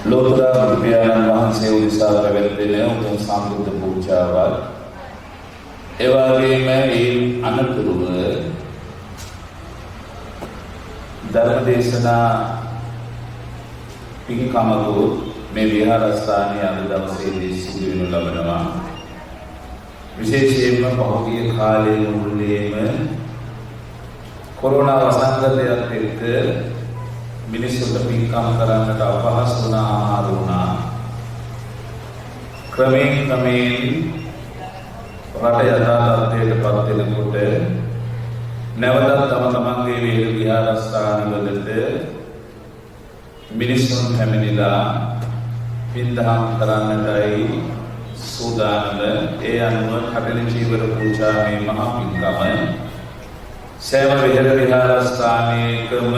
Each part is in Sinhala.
ලෝතර බුදුපියාණන් වහන්සේ උදෙසා පැවැත්වෙන උතුම් සම්බුද්ධ පූජාවක් ඒ වගේම මේ අනතුරුව ධර්ම දේශනා පින්කමකු මේ විහාරස්ථානයේ අද දවසේදී සිදු වෙනු ලබනවා. විශේෂයෙන්ම පහුගිය කාලයේ මුළුල්ලේම කොරෝනා වසංගතයත් එක්ක මිනිස්සුන්ට පින්කම් කරන්නට අපහසු වුණා, අමාරු වුණා. ක්‍රමයෙන් රට යථා තත්ත්වයට පත් වෙනකොට නැවතත් තම තමන්ගේ වේල විහාරස්ථානවලට මිනිසුන් පැමිණිලා පින්දහම් කරන්නටයි සූදානම. ඒ අනුව කටන චීවර පූජා මේ මහා පින්කම සෑම විහාරස්ථානයකම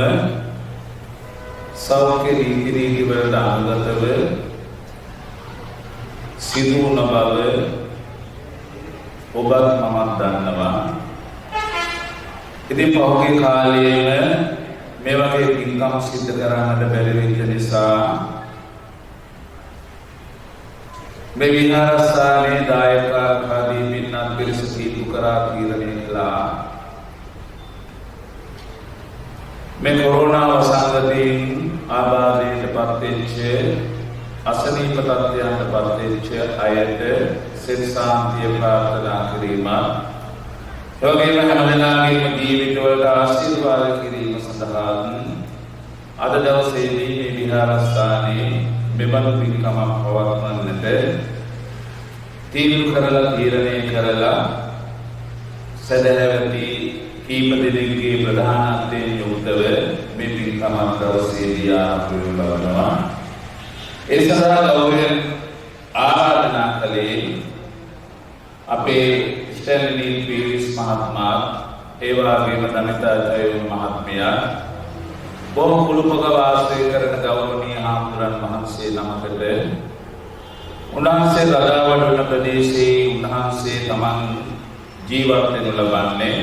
සෞඛ්‍ය රීති වලට අනුගතව සිදු වුණ බව ඔබත් මමත් දන්නවා. ඉතින් පහුගිය කාලයේම මේ වගේ පින්කම් සිදු කරන්නට බැරි වෙච්ච නිසා මේ විහාරස්ථානයේ දායකකාදී පින්නත් පිරිස කීතු කරා තීරණය කළා. මේ කොරෝනා වසංගතයෙන් ආබාධයට පත්වෙච්ච අසනීප තත්ත්වයන්ට පත්වෙච්ච අයට සෙත් සාන්තිය ප්‍රාර්ථනා කිරීමත් ඒ වගේම හැමදෙනාගේම ජීවිතවලට ආශිර්වාද කිරීම සඳහා අද දවසේදී මේ විහාරස්ථානයේ මෙබඳු පින්කමක් පවත්වන්නට තීරණය කරලා සදහැවති කීප දෙනෙකුගේ ප්‍රධානත්වයෙන් යුක්තව මේ පින්කමක් දවසේදී ආරම්භ වෙනවා. ඒ සඳහා ගෞරවයෙන් ආරාධනා කළේ අපේ ස්ටැන්ලි පීරිස් මහත්මයා, ඒ වගේම දමිතා ජයවර්ධන මහත්මයා, බොහෝ කුළුපක වාසය කරන ගෞරවනීය හාමුදුරන් වහන්සේ නමකට උන්වහන්සේ රදාවඩුන ප්‍රදේශයේ උන්වහන්සේ තමන් ජීවත් වෙනු ලබන්නේ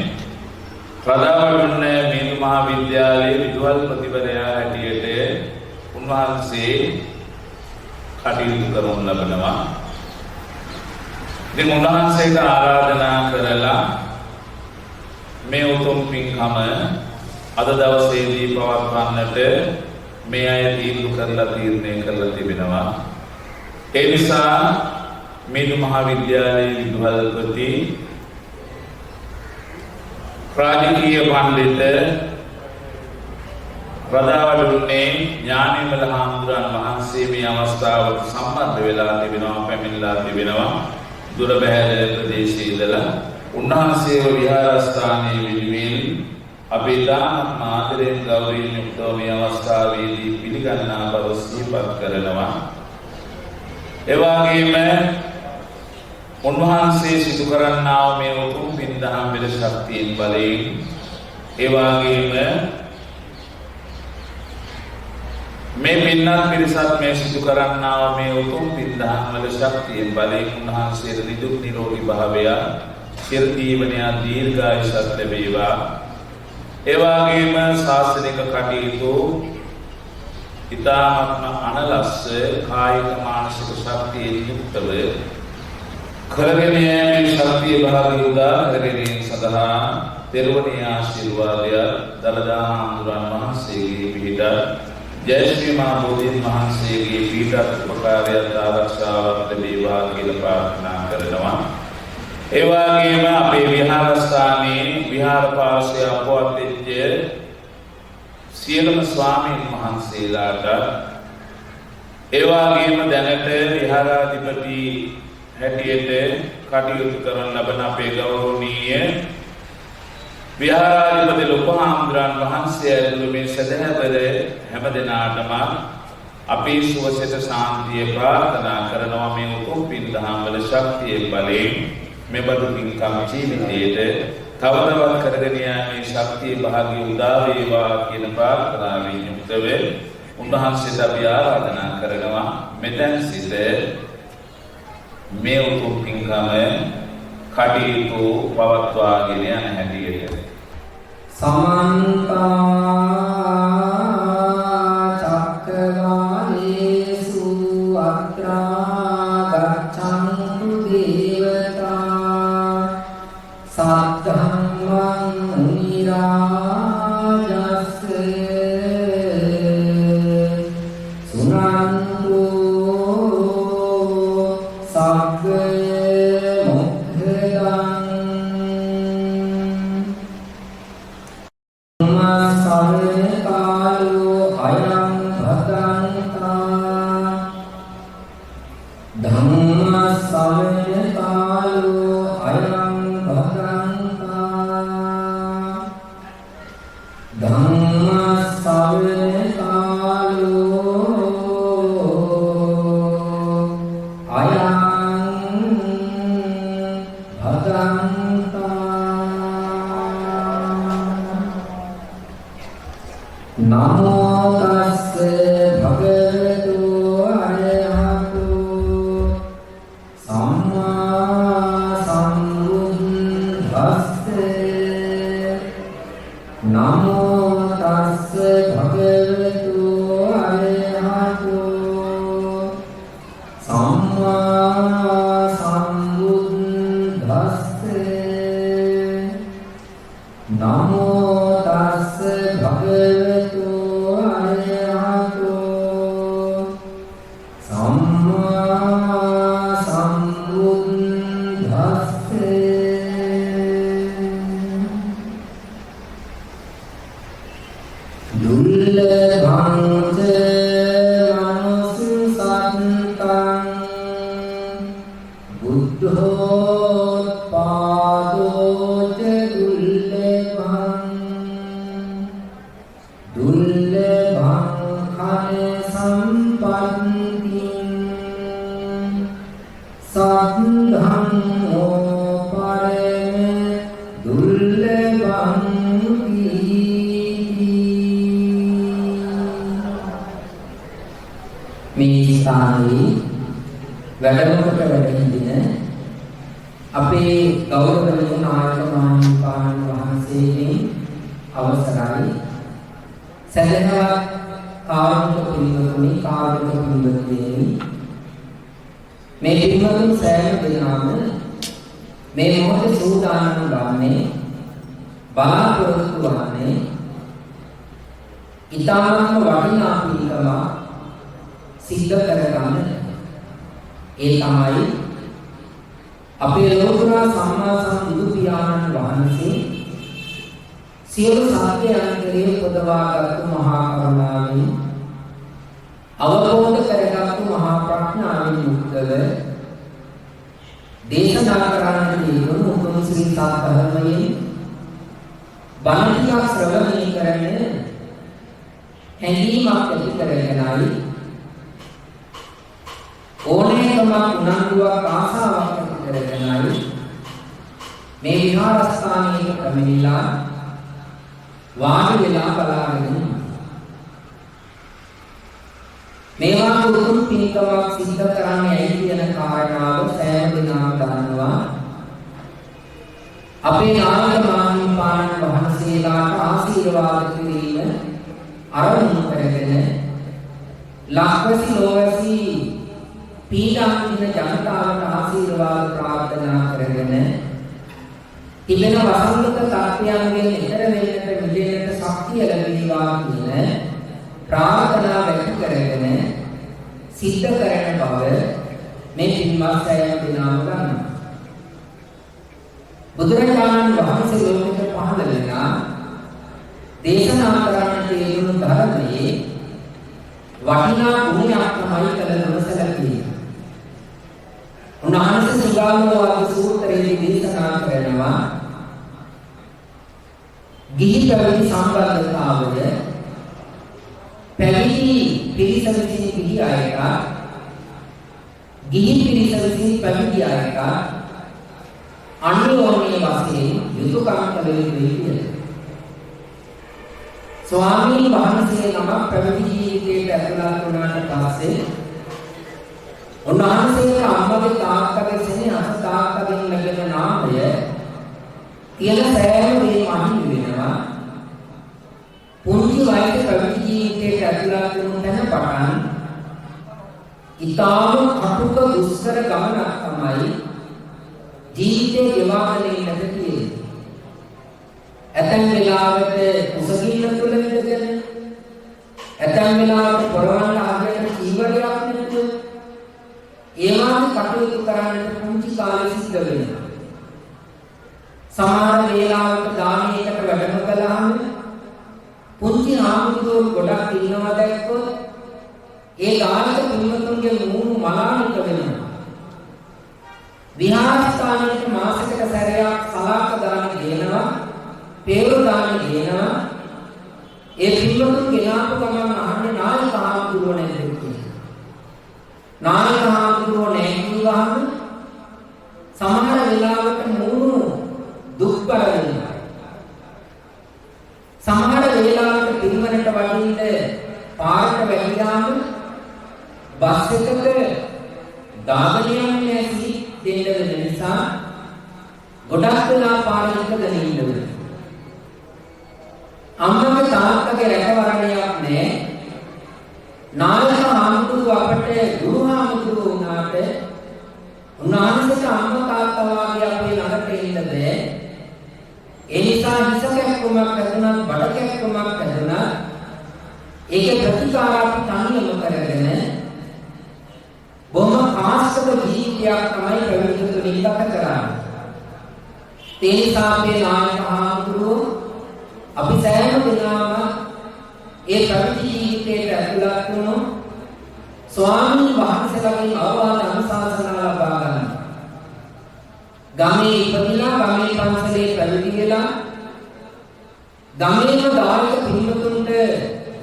රදාවඩුන මිහිඳු මහා විද්‍යාලයේ විදුහල්පතිවරයා හැටියට උන්වහන්සේ කටයුතු කරනු ලබනවා. ඉතින් උන්වහන්සේට ආරාධනා කරලා මේ උතුම් පින්කම අද දවසේදී පවත්වන්නට මේ අය තීරණය කරලා තිබෙනවා. ඒ නිසා මිහිඳු මහා විද්‍යාලයේ විදුහල්පති රාජකීය පඬිත රදාවඩුන්නේ ඥානීමල හාමුදුරන් වහන්සේ මේ අවස්ථාවට සම්බන්ධ වෙලා තිබෙනවා, පැමිණලා තිබෙනවා. දුර බැහැර ප්‍රදේශයේ ඉඳලා උන්වහන්සේව විහාරස්ථානයේ විලිමෙන් අපේ දානත් ආදරයෙන් ගෞරවයෙන් යුක්තව මේ අවස්ථාවේදී පිළිගන්නා බව සිහිපත් කරනවා. ඒ වගේම උන්වහන්සේ සිදු කරන්නා මේ උතුම් පින්දහම් වල ශක්තියෙන් බලයෙන් ඒ වගේම මේ පින්නත් පිරිසත් මේ සිදු කරන්නා මේ උතුම් පින්දහම් වල ශක්තියෙන් බලයෙන් උන්වහන්සේට නිදුක් නිරෝගී භාවය, චිර ජීවනය, දීර්ඝායුෂ ලැබේවා. ඒ වගේම ශාසනික කටයුතු ඉතාමත්ම අනලස්ස කායික මානසික ශක්තියෙන් යුක්තව කරගෙන යෑමේ ශක්තිය භාගය උදා කරගෙන සඳහා තෙරුවනේ ආශිර්වාදය දලදා හාමුදුරන් වහන්සේගේ පිහිට, ජයශ්‍රී මහා බෝධීන් වහන්සේගේ පිහිට උපකාරයත් ආරක්ෂාවක් ලැබේවා කියලා ප්‍රාර්ථනා කරනවා. ඒ වගේම අපේ විහාරස්ථානයේ විහාර පාර්ශ්වය අපවත් වෙච්ච සියලුම ස්වාමීන් වහන්සේලාට ඒ වගේම දැනට විහාරාධිපති හැටියට කටයුතු කරන ලබන අපේ ගෞරවනීය විහාරාධිපති ලොකු හාමුදුරන් වහන්සේ ඇතුළු මේ සදහැවර හැමදෙනාටම අපේ සුවසෙත සාන්තිය ප්‍රාර්ථනා කරනවා. මේ උතුම් පින්දහම් වල ශක්තිය බලයෙන් මෙබඳු පින්කම් ජීවිතයේට තවතවත් කරගෙන යාමේ ශක්තිය භාග්‍ය උදා වේවා කියන ප්‍රාර්ථනාවෙන් යුක්තව උන්වහන්සේට අපි ආරාධනා කරනවා මෙතෙන් සිට මේ උතුම් පින්කම කටයුතු පවත්වාගෙන යන හැටියට සමන්තා චක්කවාලේසු මේ ස්ථානයේ වැඩමකට වැඩහිඳින අපේ ගෞරවනීය නායක මහින්පාණන් වහන්සේගෙන් අවසරයි සදහවත් කාරුණික පිළිවෙතුනි කාරුණික පිළිවෙතේනි මේ පිළිවෙතුන් සෑම දිනම මේ මොහොතේ සූදානම් වන්නේ බලාපොරොත්තු වන්නේ ඊටාම වටිනා පිළිකම සිද්ධ කරගන්න ඒ තමයි අපේ ලෝතර සම්මා සම්බුදු පියාණන් වහන්සේ සියලු සත්‍යයන් කෙරෙහි පොදවාගත් මහා කරුණාවෙන් අවබෝධ කරගත් මහා ප්‍රඥාවෙන් යුක්තව දේශනා කරන්නට යෙදුණු උතුම් ශ්‍රී සත්‍යධර්මයෙන් බණියා ශ්‍රවණය කරන්නේ හැඟීමක් ඇති කරගෙනයි ඕනෑකමක් උනන්දුවක් ආසාවක් ඇති කරගෙනයි මේ විහාරස්ථානයේ පැමිණිලා වාඩි වෙලා බලාගෙන මේවා උතුම් පින්කමක් සිද්ධ කරන්නේ ඇයි කියන කාරණාව සෑම දිනම දන්නවා අපේ නායක මහින්පාණන් වහන්සේලාට ආශිර්වාද කිරීම අරමුණු කරගෙන ලක්වැසි ලෝවැසි පීඩාන්තින ජනතාවට ආශිර්වාද ප්‍රාර්ථනා කරගෙන තිබෙන වසංගත තත්ත්වයන්ගෙන් ඈතර වෙන්නට මිදෙන්නට ශක්තිය ලැබේවා කියන ප්‍රාර්ථනා व्यक्त කරගෙන සිද්ධ කරන බව මේ පින්වත් සෑම දිනම ගන්නවා. බුදුරජාණන් වහන්සේ ලෝකෙට පහළ වෙලා දේශනා කරන්නට යෙදුණු ධර්මයේ වටිනා ගුණයක් තමයි කළ නොසලකන්නේ. උන්වහන්සේ සුගාමෝවාද සූත්‍රයේ දේශනා කරනවා ගිහි පැවිදි සම්බන්ධතාවය පැවිදි පිරිස විසින් ගිහි අයට ගිහි පිරිස විසින් පැවිදි අයට අන්‍යෝන්‍ය වශයෙන් යුතුයකම් කළ යුතුයි කියලා. ස්වාමීන් වහන්සේ නමක් පැවිදි ජීවිතයට ඇතුළත් වුණාට පස්සේ උන්වහන්සේගේ අම්මගේ තාත්තගේ සෙනෙහස තාත්තගෙන් ලැබෙන නාමය කියන සෑම දෙයක්ම අහිමි වෙනවා. පුංචි වයසේ පැවිදි ජීවිතයට ඇතුළත් වුණ තැන පටන් ඊටාම කටුක දුෂ්කර ගමනක් තමයි ජීවිතේ ගෙවාගෙන ඉන්නට තියෙන්නේ. ඇතැම් වෙලාවට කුසගින්න තුල ඉඳගෙන ඇතැම් වෙලාවට පොරවන්න ආගෙන ජීවිතයක් නැතුව ඒවාම කටයුතු කරන්නට පුංචි කාලේ සිද්ධ වෙනවා. සමහර වේලාවක දානයකට වැඩම කළාම පුංචි ආමුදුර ගොඩක් ඉන්නවා දැක්කොත් ඒ දානක පින්වතුන්ගේ මූණු මලානික වෙනවා. විහාරස්ථානයේ මාසයකට සැරයක් සලාක දාන දෙනවා, පෙරෝ දාන දෙනවා. ඒ පින්වතුන් ගෙනාපු ගමන් අහන්නේ නායක ආමුදුර නැද්ද කියලා. නායක ආමුදුර නැහැ කිව්වහම සමහර වෙලාවට මූණු දුක්බර වෙනවා. සමහර වෙලාවට පිරිවරට වඩින්න පාරට වැටිලාම බස් එකක දාගෙන යන්නේ නැති දෙන්න වෙන නිසා ගොඩක් වෙලා පාරේ ඉඳගෙන ඉන්නවා. අම්මගේ තාත්තගේ රැකවරණයක් නැහැ. නායක ආමුදුර අපට ගුරු ආමුදුර වුණාට උන්වහන්සේට අම්මා තාත්තා වාගේ අපේ ළඟට එන්න බෑ. ඒ නිසා හිස කැක්කමක් ඇතුණත් බඩ කැක්කමක් ඇතුණත් ඒක ප්‍රතිකාර අපි තනියම කරගෙන බොහොම ආස්තක ජීවිතයක් තමයි පැවිදි තුලින් ගත කරන්නේ. ඒ නිසා අපේ නායක ආමුදුර අපි සෑම දිනම ඒ පැවිදි ජීවිතයට ඇතුළත් වුණු ස්වාමීන් වහන්සේලාගෙන් අවවාද අනුශාසනා ලබා ගන්න. ගමේ ඉපදිලා ගමේ පන්සලේ පැවිදි වෙලා ගමේම දායක පින්වතුන්ට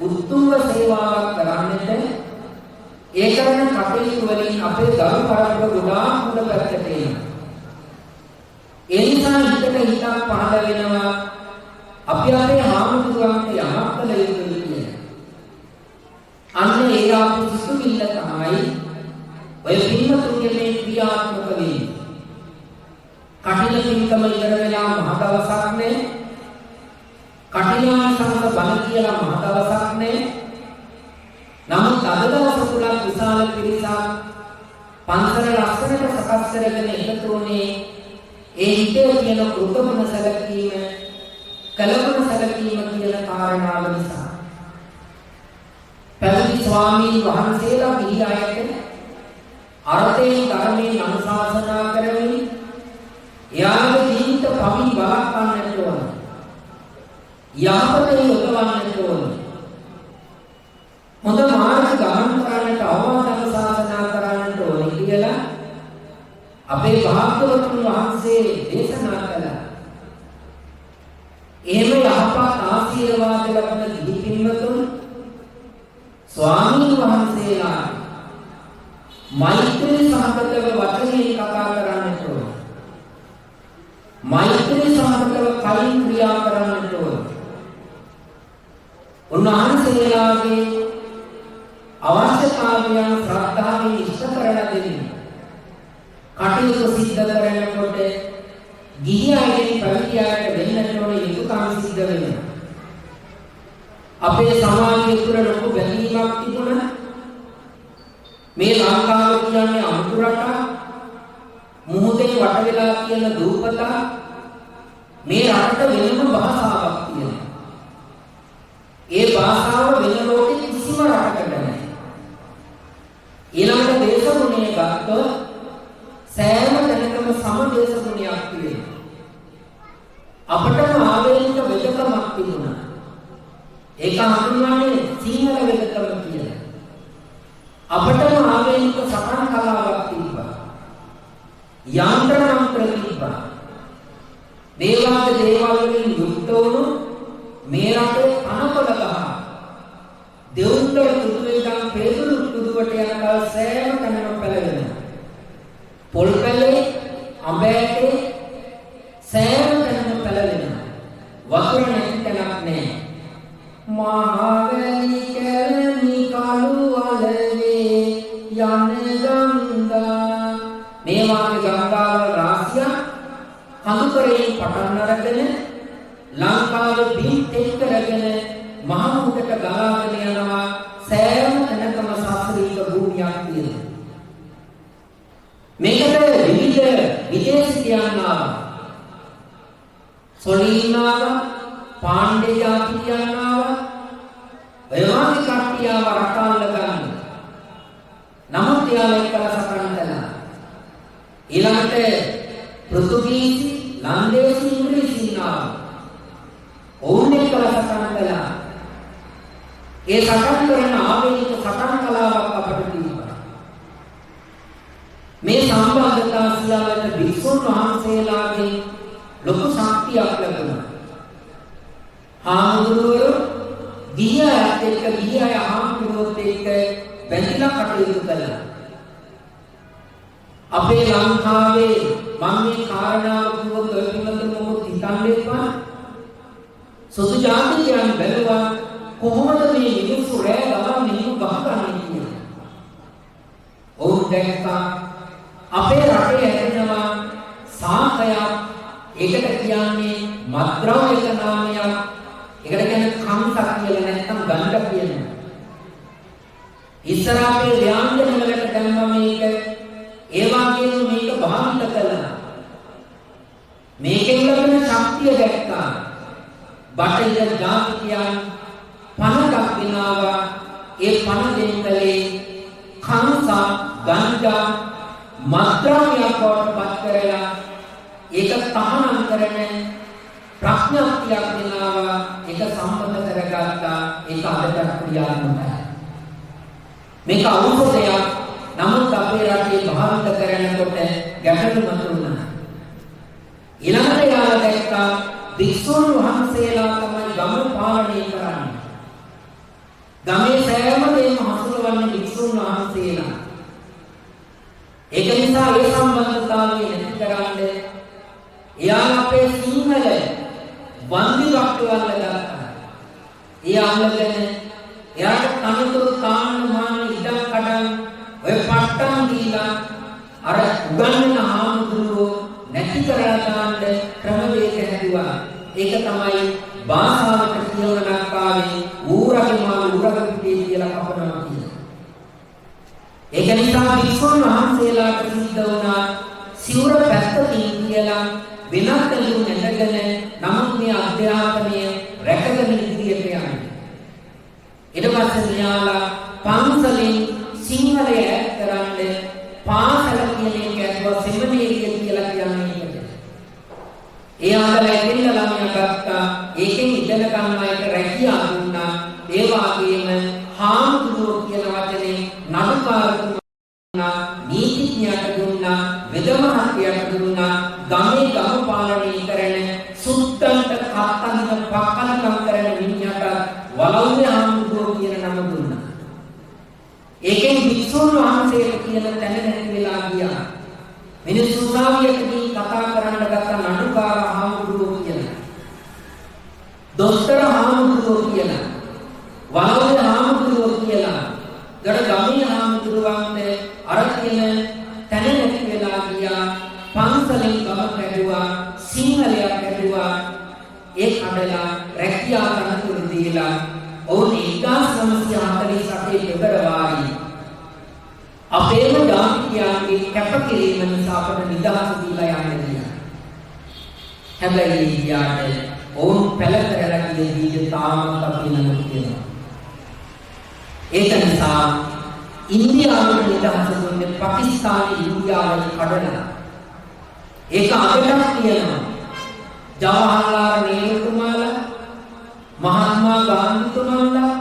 උතුම්ව සේවාවක් කරන්නට ඒ කරන කටයුතු වලින් අපේ දරු පරපුර ගොඩාක් මුල පැත්තට එනවා. ඒ නිසා හිතට හිතක් පහළ වෙනවා අපි අපේ හාමුදුරුවන්ට යමක් කළ යුතුයි කියලා. අන්න ඒ ආපු සිසු සිතුවිල්ල තමයි ඔය පින්වතුන්ගේ මේ ක්‍රියාත්මක වෙන්නේ. කටින පින්කම ඉවර වෙලා මහ දවසක් නේ. කටිනාසංස බල කියලා මහ දවසක් නේ. නමුත් අද දවස තුල විශාල පිරිසක් පන්සල ලස්සනට සකස් කරගෙන එකතු වුණේ ඒ හිතේ තියෙන කෘතගුණ සැලකීම, කලගුණ සැලකීම කියන කාරණාව නිසා. පැවිදි ස්වාමීන් වහන්සේලා ගිහි අයට අර්ථයෙන් ධර්මයෙන් අනුශාසනා කරමින් එයාගේ ජීවිත පවි බලපන්නට ඕන. යහපතේ යොදවන්නට ඕන. හොඳ මාර්ග ගමන් කරන්නට අවවාද අනුශාසනා කරන්නට ඕන කියලා අපේ භාග්‍යවතුන් වහන්සේ දේශනා කළා. එහෙම යහපත් ආශිර්වාද ලබන ගිහි පින්වතුන් ස්වාමීන් වහන්සේලා මෛත්‍රී සහගතව වචනේ කතා කරන්නට ඕන. මෛත්‍රී සහගතව කලින් ක්‍රියා කරන්නට ඕන. උන්වහන්සේලාගේ අවශ්‍යතාවයන් ශ්‍රද්ධාවෙන් ඉෂ්ට කරලා දෙන්නේ. කටයුතු සිද්ධ කරනකොට ගිහි අයගෙන් පැවිදි අයට වෙන්නට ඕන යුතුයකම් සිද්ධ වෙනවා. අපේ සමාජය තුළ ලොකු බැඳීමක් තිබුණා. මේ ලංකාව කියන්නේ අමුතු රටක්. මුහුදේ වට වෙලා තියෙන දූපත. මේ රටට වෙනම භාෂාවක් තියෙනවා. ඒ භාෂාව වෙන ලෝකෙ කිසිම රටකට නැහැ. ඊළඟට දේශගුණය ගත්තොත් සෑම තැනකම සම දේශගුණයක් තියෙනවා. අපටම ආවේනික වෙදකමක් තිබුණා. ඒක හඳුන්වන්නේ සිංහල වෙදකම කියලා. අපටම ආවේනික සටන් කලාවක් තිබ්බා. යන්ත්‍ර මන්ත්‍ර තිබ්බා. දේවාද දේවල් වලින් යුක්ත වුණු මේ රටේ අනකොල ගහ දෙවුන්තර තුදුවෙන් පෙරදුරු තුදුවට යනකල් සෑම තැනම පැලවෙනවා. පොල් පැලේ අඹෑටේ සෑම තැනම පැලවෙනවා. වතුර නැති තැනක් නැහැ. මහවැලි කැලණි කළු වලවේ යන ගංගා මේ වාගේ ගංගාවල් රාශිය කඳුකරයෙන් පටන් අරගෙන ලංකාවේ බිම්තෙක් කරගෙන මහ මුහුදට ගලාගෙන යනවා. සෑම තැනකම ශාස්ත්‍රීය භූමියක් තියෙනවා. මේකට විවිධ විදේශිකයන් ආවා. සොළීන් ආවා, පාණ්ඩේ ජාතිකයන් ආවා. එවාගේ කට්ටිය ආවා රටාල ගන්න. නමුත් එයාලා එක්කලා සටන් කළා. ඊළඟට පෘතුගීසි, ලන්දේසි, ඉංග්‍රීසි ආවා. ඔවුන් එක්කලා සටන් කළා. ඒ සටන් කරන ආවේනික සටන් කලාවක් අපට තිබුණා. මේ සම්බන්ධතා සියල්ලට භික්ෂුන් වහන්සේලාගේ ලොකු ශක්තියක් ලැබුණා. හාමුදුරුවෝ ගිහියත් එක්ක ගිහිය හාමුදුරුවෝත් එක්ක බැඳිලා කටයුතු කළා. අපේ ලංකාවේ මම මේ කාරණාව කිව්වොත් ඔය පිළිබඳව මොකද හිතන්නේ එපා. සොසු ජාතිකයන් බැලුවා කොහොමද මේ මිනිස්සු රෑ දවල් මෙහෙම ගහගන්නේ කියලා. ඔවුන් දැක්කා අපේ රටේ ඇතිවෙනවා සාකයක්. ඒකට කියන්නේ මත්ද්‍රව්‍යක නාමයක්. ඒකට කියන්නේ කම්සක් කියලා නැත්නම් ගණ්ඩ කියනවා. ඉස්සර අපේ ව්‍යාංජන වලට දැම්ම මේක ඒ වගේම මේක භාවිත කළා. මේකෙන් ලැබෙන ශක්තිය දැක්කා. බටහිර ජාතිකයන් පණක් දිනාවා. ඒ පණ දෙන්නලේ කම්ස ගංජා මත්ද්‍රව්‍යයක් බවට පත් කරලා ඒක තහනම් කරන ප්‍රඥාක්තියක් දිනාවා. ඒක සම්බන්ධ කරගත්තා. ඒක අදට ක්‍රියාත්මකයි. මේක ඖෂධයක්. නමුත් අපේ රටේ භාවිත කරනකොට ගැටලු මතුවුණා. ඊළඟට යාලා දැක්කා භික්ෂුන් වහන්සේලා තමයි ගම පාලනය කරන්නේ. ගමේ සෑම දෙයක්ම හසුරවන්නේ භික්ෂුන් වහන්සේලා. ඒක නිසා ඒ සම්බන්ධතාවය නැති කරන්න එයාලා අපේ සිංහල වන්දි වක්කවල ගත්තා. ඒ අල්ලගෙන එයාට තනතුරු තාන්න මාන ඉඩම් කඩම් ඒක තමයි භාෂාවට කියවනක් ආවේ ඌරගේ මාළු ඌරගේ පිටේ කියලා කපනවා කියන. ඒක නිසා වික්ෂුන් වහන්සේලාට සිද්ධ වුණා සිවුර පැත්තකින් කියලා වෙනත් දෙයක් නැටගෙන නමුත් මේ අධ්‍යාපනය රැකගෙන ඉදිරියට යන්නේ. ඊට පස්සේ මෙයාලා පන්සලෙන් සිංහලය ඈත් කරන්නේ පාසල කියන එක ඇතුව සෙමිනේරිය කියලා කියන්නේ. ඒ ආකාරයෙන් දෙන්න ළමයා ගත්තා. ඒකෙන් ඉගෙන ගන්න අයට රැකියාව දුන්නා. ඒ වගේම හාමුදුරුවෝ කියන වචනේ නඩුකාරතුමා නීතිඥයට දුන්නා, වෙදමහත්යට දුන්නා, ගමේ ගම පාලනය කරන සුත්තන්ට කත්තන්ට පක්කනකම් කරන මිනිහට වලව්වේ හාමුදුරුවෝ කියන නම දුන්නා. ඒකෙන් වික්ෂුන් වහන්සේට කියන තැන නැති වෙලා ගියා. මිනිස්සු සාවියකදී කතා කරන්න ගත්ත නඩුකාර හාමුදුරුවෝ කියලා. දොස්තර හාමුදුරුවෝ කියලා. වලව්වේ හාමුදුරුවෝ කියලා. ගමේ හාමුදුරුවන්ට අර කියන තැන නැති වෙලා ගියා. පන්සලෙන් ගම කැඩුවා, සිංහලයක් කැඩුවා. ඒ කඩලා රැකියාව කරනතුරු දීලා ඔවුන් 1948 පෙබරවාරි අපේම ජාතිකයන්ගේ කැපකිරීම නිසා අපට නිදහස දීලා යන්න ගියා. හැබැයි ඊයාට ඔවුන් පැල කරලා ගිය දීජ තාමත් අපි ළඟ තියෙනවා. ඒක නිසා ඉන්දියාවට නිදහස දුන්නේ පාකිස්තානයේ ඉන්දියාවට කඩලා. ඒක අදටත් තියෙනවා. ජවහර්ලාල් නේරුතුමාලා මහත්මා ගාන්ධිතුමාලා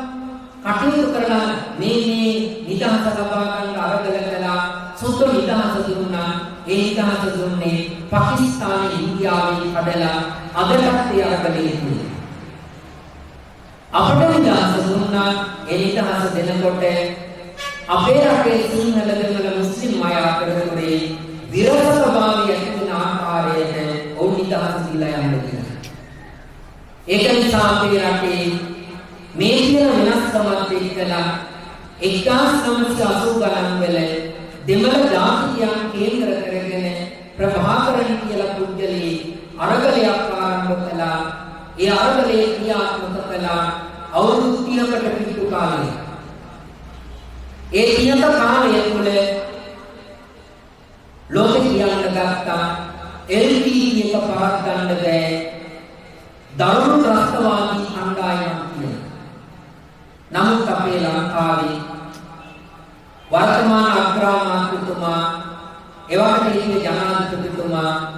කටයුතු කරලා මේ නිදහස ලබා ගන්න අරගල කළා. සුදු නිදහස දුන්නා. ඒ නිදහස දුන්නේ පාකිස්තානයේ ඉන්දියාවේ කඩලා අදටත් ඒ අරගලේ තියෙනවා. අපට නිදහස දුන්නා. ඒ නිදහස දෙනකොට අපේ රටේ සිංහල දෙමළ මුස්ලිම් අය අතරේ විරසභාවය ඇති වෙන ආකාරයට ඔවුන් නිදහස දීලා යන්නේ. ඒක නිසා අපේ රටේ මේ කියන වෙනස්කමත් එක්කලා 1980 ගණන් වල දෙමළ ජාතිකයන් කේන්ද්‍ර කරගෙන ප්‍රභාකරන් කියලා පුද්ගලී අරගලයක් ආරම්භ කළා. ඒ අරගලයේ ක්‍රියාත්මක කළා අවුරුදු 30කට පිටු කාලේ. ඒ 30 කාලය තුළ ලෝකෙ කියන්න ගත්තා LTE එක පහක් ගන්න බෑ. දරුණු ත්‍රස්තවාදී කණ්ඩායමක් කියලා. නමුත් අපේ ලංකාවේ වර්තමාන අග්‍රාමාත්‍යතුමා, එවකට ඉන්නේ ජනාධිපතිතුමා,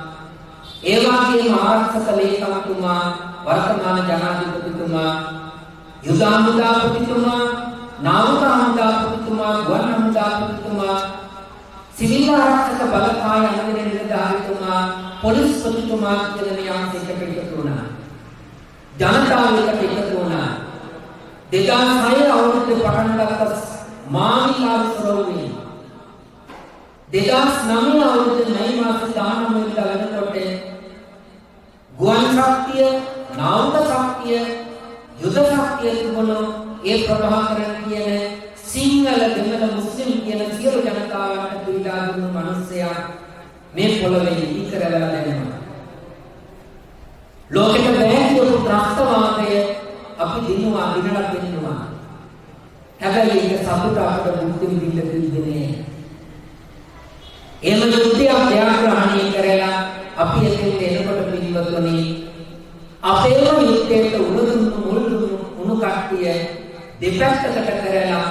ඒ වගේම ආරක්ෂක ලේකම්තුමා, වර්තමාන ජනාධිපතිතුමා, යුද හමුදාපතිතුමා, නාවික හමුදාපතිතුමා, ගුවන් හමුදාපතිතුමා, සිවිල් ආරක්ෂක බලකාය අංගනේ නිලධාරීතුමා, පොලිස්පතිතුමා කියන මේ අංශයකට එකතු වුණා. ජනතාවට එකතු වුණා. 2006 අවුරුද්දේ පටන් ගත්ත මාවිලා සරෝවරේ 2009 අවුරුද්දේ මැයි මාසේ 19 වෙනිදා වෙනකොට ගුවන් ශක්තිය, නාවික ශක්තිය, යුද ශක්තිය තිබුණු ඒ ප්‍රභාකරන් කියන සිංහල දෙමළ මුස්ලිම් කියන සියලු ජනතාවට පීඩා දුන්නු මිනිසයා මේ පොළොවේ ඉතිරවලා දැනෙනවා. ලෝකෙට බැහැ ත්‍රස්තවාදය අපි දිනුවා දිනලා පෙන්නවා. හැබැයි ඒක සතුට අපට මුක්ති විඳින්න දෙන්නේ. එහෙම යුද්ධය ජයග්‍රහණය කරලා අපි එතෙන්ට එනකොට පිළිවෙතුනේ අපේම යුද්ධයට උණු කට්ටිය දෙපැත්තකට කරලා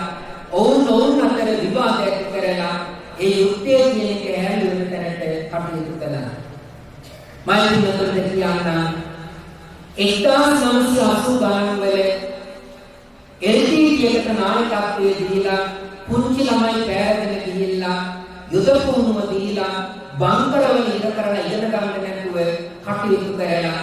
ඔවුන් අතර විවාදයක් කරලා ඒ යුද්ධයේ කියන එක හැලුවෙන තැනට කටයුතු කළා. මම මෙතනදී කියන්නම් 1980 ගණන් වල LTTEකට නායකත්වයේ දීලා පුංචි ළමයි පෑරගෙන ගිහිල්ලා යුද පුහුණුව දීලා බංකරවල ඉඳ කරලා ඉගෙන ගන්න නැතුව කටයුතු කරලා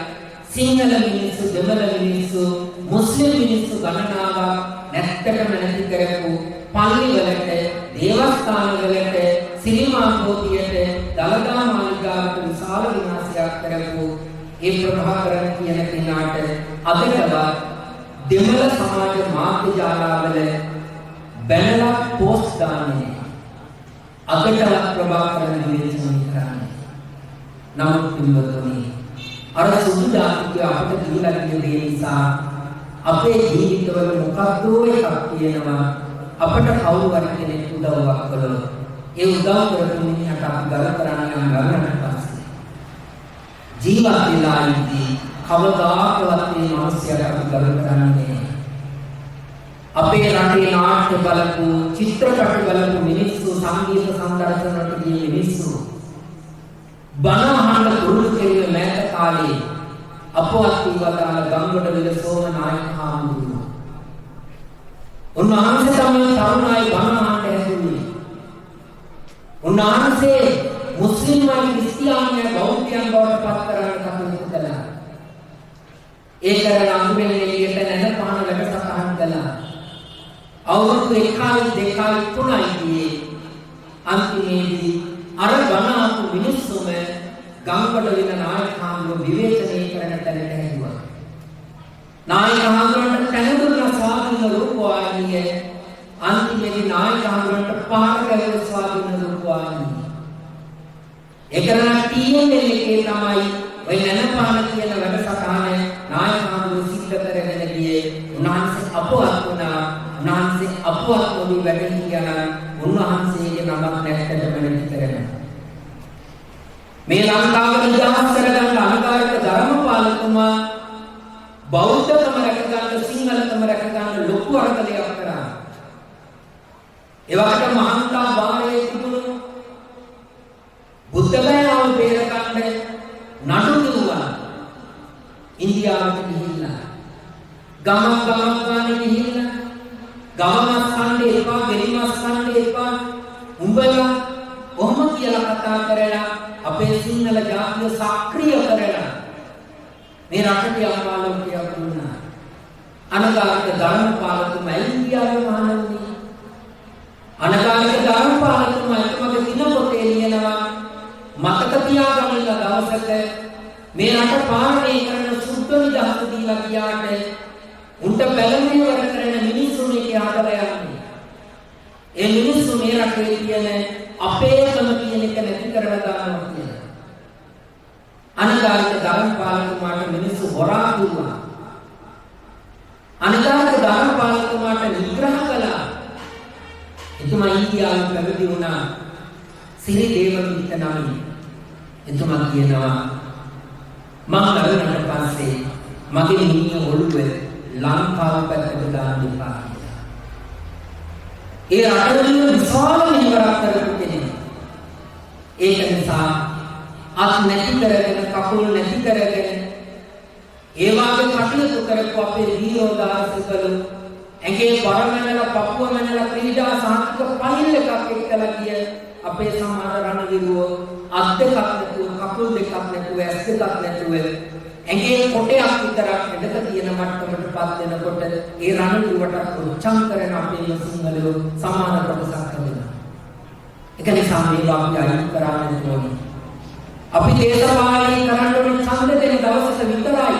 සිංහල මිනිස්සු, දෙමළ මිනිස්සු, මුස්ලිම් මිනිස්සු ගණනාවක් නැත්තටම නැති කරපු පල්ලිවලට, දේවස්ථානවලට, සිනමා භෝතියට, දළදා මාලිගාවට විශාල විනාශයක් කරපු ඒ ප්‍රභාකරන් කියන කෙනාට අදටවත් දෙමළ සමාජ මාධ්‍ය ජාලාවල බැනලා පෝස්ට් දාන්නේ. අදටවත් ප්‍රභාකරන් විශ්වාස කරන්නේ. නමුත් පින්වතුනි අර සුදු ජාතිකය අපිට දීලා තියෙන දේ නිසා අපේ ජීවිතවල මොකක්ද එකක් තියෙනවා. අපට කවුරු හරි කෙනෙක් උදව්වක් කළොත් ඒ උදව් කරපු මිනිහට අපි ගල කරන්නේ ගලනට පස්සේ ජීවත් වෙලා ඉඳී කවදාකවත් මේ මිනිස්යාට අපි ගල කරන්නේ අපේ රටේ නාට්‍ය බලපු චිත්‍රපට බලපු මිනිස්සු සංගීත සංදර්ශනවලට ගිය මිනිස්සු බණ අහන්න පුරුදු කෙරුවේ මෑත කාලේ අපවත් වූවදාන ගංගොඩවිල සෝමනායක හාමුදුරුවෝ. උන්වහන්සේ තමයි තරුණයි බණ අහන්න හැදුවේ. උන්වහන්සේ මුස්ලිම්යි ක්‍රිස්තියානිය බෞද්ධයන් බවට පත් කරන්න කටයුතු කළා. ඒ කරන අඳුරෙන් එළියට නැන පහන වැඩසටහන් කළා. අවුරුදු 1 2 3 ගියේ අන්තිමේදී අර බණ අහපු මිනිස්සුම ගංගොඩවිල නායක හාමුදුරුවෝ විවේචනය කරන තැනට හැදුවා. නායක හාමුදුරුවන්ට තැනුදුන ස්වාධීන රූපවාහිනිය අන්තිමේදී නායක හාමුදුරුවන්ට පහර කළ ස්වාධීන රූපවාහිනිය. ඒ කරන TNL එකේ තමයි ඔය නැනපාන කියන වැඩසටහන නායක හාමුදුරුවෝ සිද්ධ කරගෙන ගියේ. උන්වහන්සේ අපවත් වුණා. උන්වහන්සේ අපවත් වුණු වැඩ කියන උන්වහන්සේගේ නමක් නැත්තටම නැති කරනවා. මේ ලංකාව නිදහස් කරගන්න අනුකාරක ධර්මපාලතුමා බෞද්ධකම රැකගන්න සිංහලකම රැකගන්න ලොකු අරගලයක් කරා. ඒ වගේම මහාන්තා බාරයේ තිබුණු බුද්ධ ගයාව බේරගන්න නඩු දුවා. ඉන්දියාවට ගිහිල්ලා ගමක් ගානේ ගිහිල්ලා ගමක් කන්නේ එපා, ගෙලිමස් කන්නේ එපා. උඹලා කොහොම කියලා කතා කරලා අපේ සිංහල ජාතිය සක්‍රිය කරලා මේ රටට ආලෝකයක් දුන්නා. අනගාරික ධර්මපාලතුමා ඉන්දියාවේ මහානවුනි. අනගාරික ධර්මපාලතුමා එකමගේ දිනපොතේ ලියනවා මතක තියාගන්න දවසක මේ රට පාලනය කරන සුද්ධ නිදහස දීලා ගියාට උන්ට බැලමේවර කරන මිනිස්සුන් එක ආදරය යන්නේ. ඒ මිනිස්සු මේ රටේ තියෙන අපේකම කියන එක නැති කරලා දානවා කියලා. අනගාරික ධර්මපාලතුමාට මිනිස්සු හොරා දුන්නා. අනගාරික ධර්මපාලතුමාට නිග්‍රහ කළා. එතුමා ඉන්දියාවේ පැවිදි වුණා. සිරි දේවදූත නමින්. එතුමා කියනවා මම ලැබුණාට පස්සේ මගේ මිනිහ ඔළුවේ ලංකාව පැත්තට දාන්න එපා. ඒ රටවල විශාල නිවරක් කරපු කෙනෙක්. ඒක නිසා අත් නැති කරගෙන කකුල් නැති කරගෙන ඒ වාගේ කටයුතු කරපු අපේ වීරෝදාසිකලු ඇඟේ බරමැනලා පපුව මැනලා ක්‍රීඩා සාහිත්‍ය පහිල් එකක් එක්කලා ගිය අපේ සමහර රණවිරුවෝ අත් දෙකක් නැතුව කකුල් දෙකක් නැතුව ඇස් දෙකක් නැතුව ඇඟේ කොටයක් විතරක් එඩක තියෙන මට්ටමටපත් වෙනකොට ඒ රණවිරුවට උච්චම් කරන අපේ සිංහලෝ සමාන කොටසක් වෙනවා. ඒක නිසා මේවා අපි අයින් කරන්න ඕනේ. අපි දේශපාලනය කරන්න ඕනේ ඡන්ද දෙන දවසට විතරයි.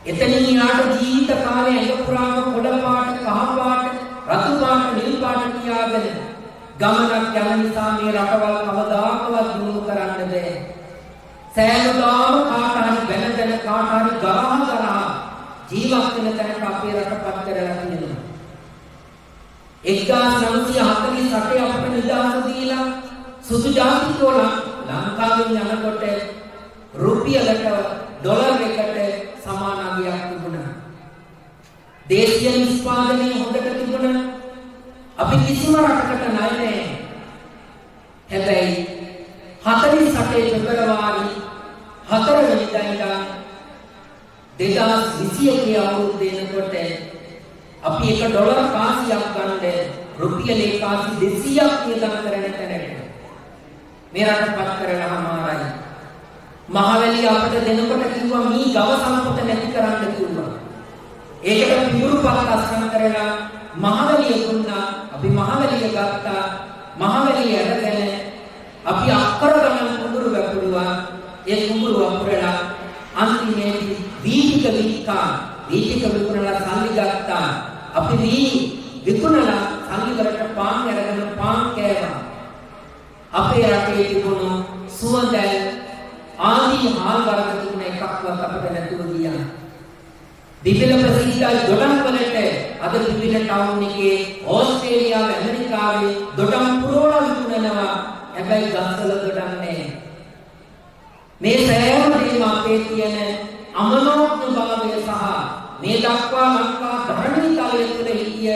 එතනින් යාට ජීවිත කාලේ ඇඟ පුරාම පොඩ පාට, කහ පාට, රතු පාට, නිල් පාට කියාගෙන ගමනක් යන නිසා මේ රටවල් කවදාකවත් දිනු කරන්න බැහැ. සෑමදාම කාට හරි බැන කාට හරි ගරහා ජීවත් වෙන තැනට අපේ රටපත් කරලා තියෙනවා. 1948 අපට නිදහස දීලා සුදු ජාතිකෝල ලංකාවෙන් යනකොට රුපියලට ඩොලර් එකට සමාන අගයක් තිබුණා. දේශීය නිෂ්පාදනය හොඳට තිබුණා. අපි කිසිම රටකට ණය නැහැ. හැබැයි 48 පෙබරවාරි 4 වෙනිදා ඉඳන් 2021 අවුරුද්දේ එනකොට අපි $1 කාසියක් ගන්න රුපියල් කාසි 200ක් වියදම් කරන තැනට මේ රටපත් කරලාමාරයි. මහවැලිය අපිට දෙනකොට කිව්වා මේ ගව සම්පත නැති කරන්න කිව්වා. ඒකට පිඹුරුපත් අස්කම් කරලා මහවැලිය දුන්නා. අපි මහවැලිය ගත්තා. මහවැලිය අරගෙන අපි අක්කර ගණන් කුඹුරු වැපුරුවා. ඒ කුඹුරු වපුරලා අන්තිමේදී වීතික විකුණලා සල්ලි ගත්තා. අපි විකුණලා සල්ලි වලට පාන් අරගෙන පාන් කෑවා. අපේ රටේ තිබුණු සුවඳ ආදී හාල් වර්ග තුන එකක්වත් අපිට නැතුව ගියා. බිබිල ප්‍රසිද්ධ දොඩම් වලට අද බිබිල ටවුන් එකේ ඕස්ට්‍රේලියාවේ ඇමරිකාවේ දොඩම් පුරවලා විකුණනවා. හැබැයි ගස්වල දොඩම් නැහැ. මේ සෑම දෙයක්ම අපේ තියෙන අමනෝඥ භාවය සහ මේ දක්වා ලංකා ධර්මී තලයේ තුල හිටිය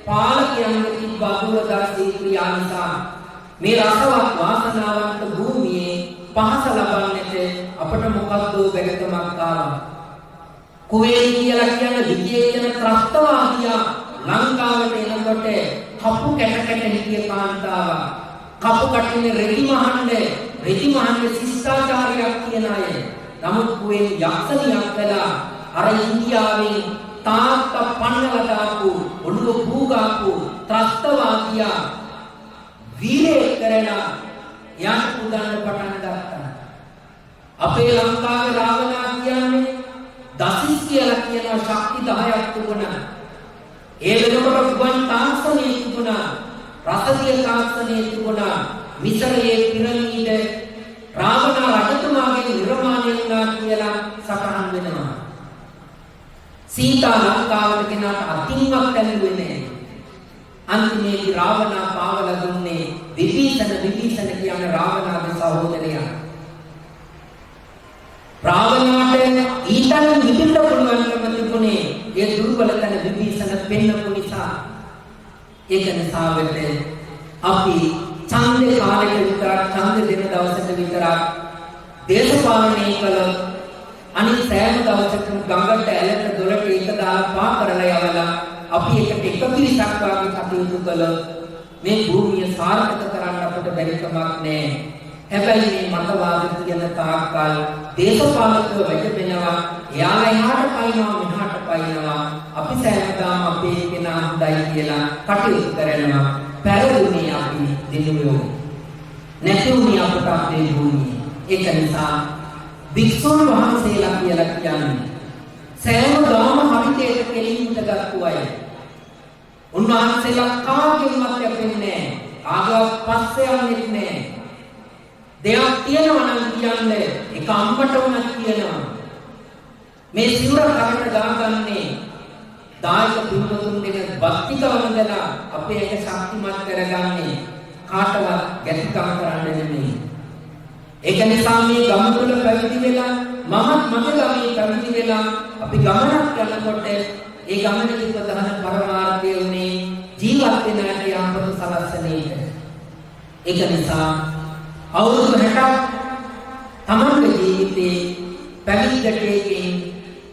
පාලකයන්ගේ තිබ්බ අදුරදාසී ක්‍රියා නිසා මේ රසවත් වාසනාවන්ත භූමියේ පහස ලබන්නට අපට මොකද්ද වැරදමක් ආවා. කුවේත් කියලා කියන විජේ කියන ත්‍රස්තවාදියා ලංකාවට එනකොට කපු කැට හිටිය කාන්තාව. කපු කටිනේ රෙදි මහන්නේ ශිෂ්ටාචාරයක් කියන අය. නමුත් කුවේ යක්ෂණියක් වෙලා අර ඉන්දියාවේ තාත්තා පන්නලා දාපු ඔළුව පූගාපු ත්‍රස්තවාදියා වීරේ කරලා යන්න පුදන්න පටන් ගත්තා. අපේ ලංකාවේ රාවණා කියන්නේ දසිස් කියලා කියන ශක්ති 10ක් තිබුණා. ඒ වෙනකොට ගුවන් තාක්ෂණයේ තිබුණා, රසදිය තාක්ෂණයේ තිබුණා, මිසරයේ පිරමීඩ රාවණ රජතුමාගේ නිර්මාණය වුණා කියලා සටහන් වෙනවා. සීතා ලංකාවට ගෙනාට අතින්වත් ඇල්ලුවේ නැහැ. අන්තිමේදී රාවණ පාවලා දුන්නේ විභීෂණ කියන රාවණගේ සහෝදරයා. රාවණාට ඊතන විඳින්න පුළුවන්කම තිබුණේ ඒ දුර්වල තන විභීෂණ පෙන්නපු නිසා. ඒක නිසා වෙන්නේ අපි ඡන්දේ කාලෙට විතර ඡන්ද දෙන දවසට විතර දේශපාලනය කළොත් අනිත් සෑම දවසකම ගඟට ඇලට දොරට එක දාලා පා කරලා යවලා අපි එකට එක පිරිසක් වගේ කටයුතු කළොත් මේ භූමිය සාර්ථක කරන්න අපිට බැරි කමක් නැහැ. හැබැයි මේ මතවාද කියන තාක්කල් දේශපාලකව වැටෙනවා. එයාලා එහාට පයින්නවා මෙහාට පයින්නවා. අපි සෑමදාම අපේ කෙනා හොඳයි කියලා කටයුතු කරනවා. පැරදුනේ අපි දිනුවෝ. නැතුණේ අපට අපේ භූමිය. ඒක නිසා වික්ෂුන් වහන්සේලා කියලා කියන්නේ සෑමදාම හරිතේට කෙලින්ට ගත්තු අය. උන්වහන්සේලා කාගෙන්වත් යැපෙන්නේ නැහැ. ආගවත් පස්සේ යන්නේ නැහැ. දෙයක් තියෙනවා නම් කියන්නේ එක අම්මට උනත් කියනවා. මේ සිවුර කරට දාගන්නේ දායක පින්වතුන් දෙන භක්තික වන්දනා අපේ එක ශක්තිමත් කරගන්නේ කාටවත් ගැටිකම් කරන්න නෙමෙයි. ඒක නිසා මේ ගම තුල පැවිදි වෙලා මමත් මගේ ගමේ පැවිදි වෙලා අපි ගමනක් යනකොට ඒ ගමනේ ප්‍රධාන පරමාර්ථය උනේ ජීවත් වෙන යම්පතු සලස්සනේට. ඒක නිසා අවුරුදු 60ක් තමන්ගේ ජීවිතේ පැවිද්දකයෙන්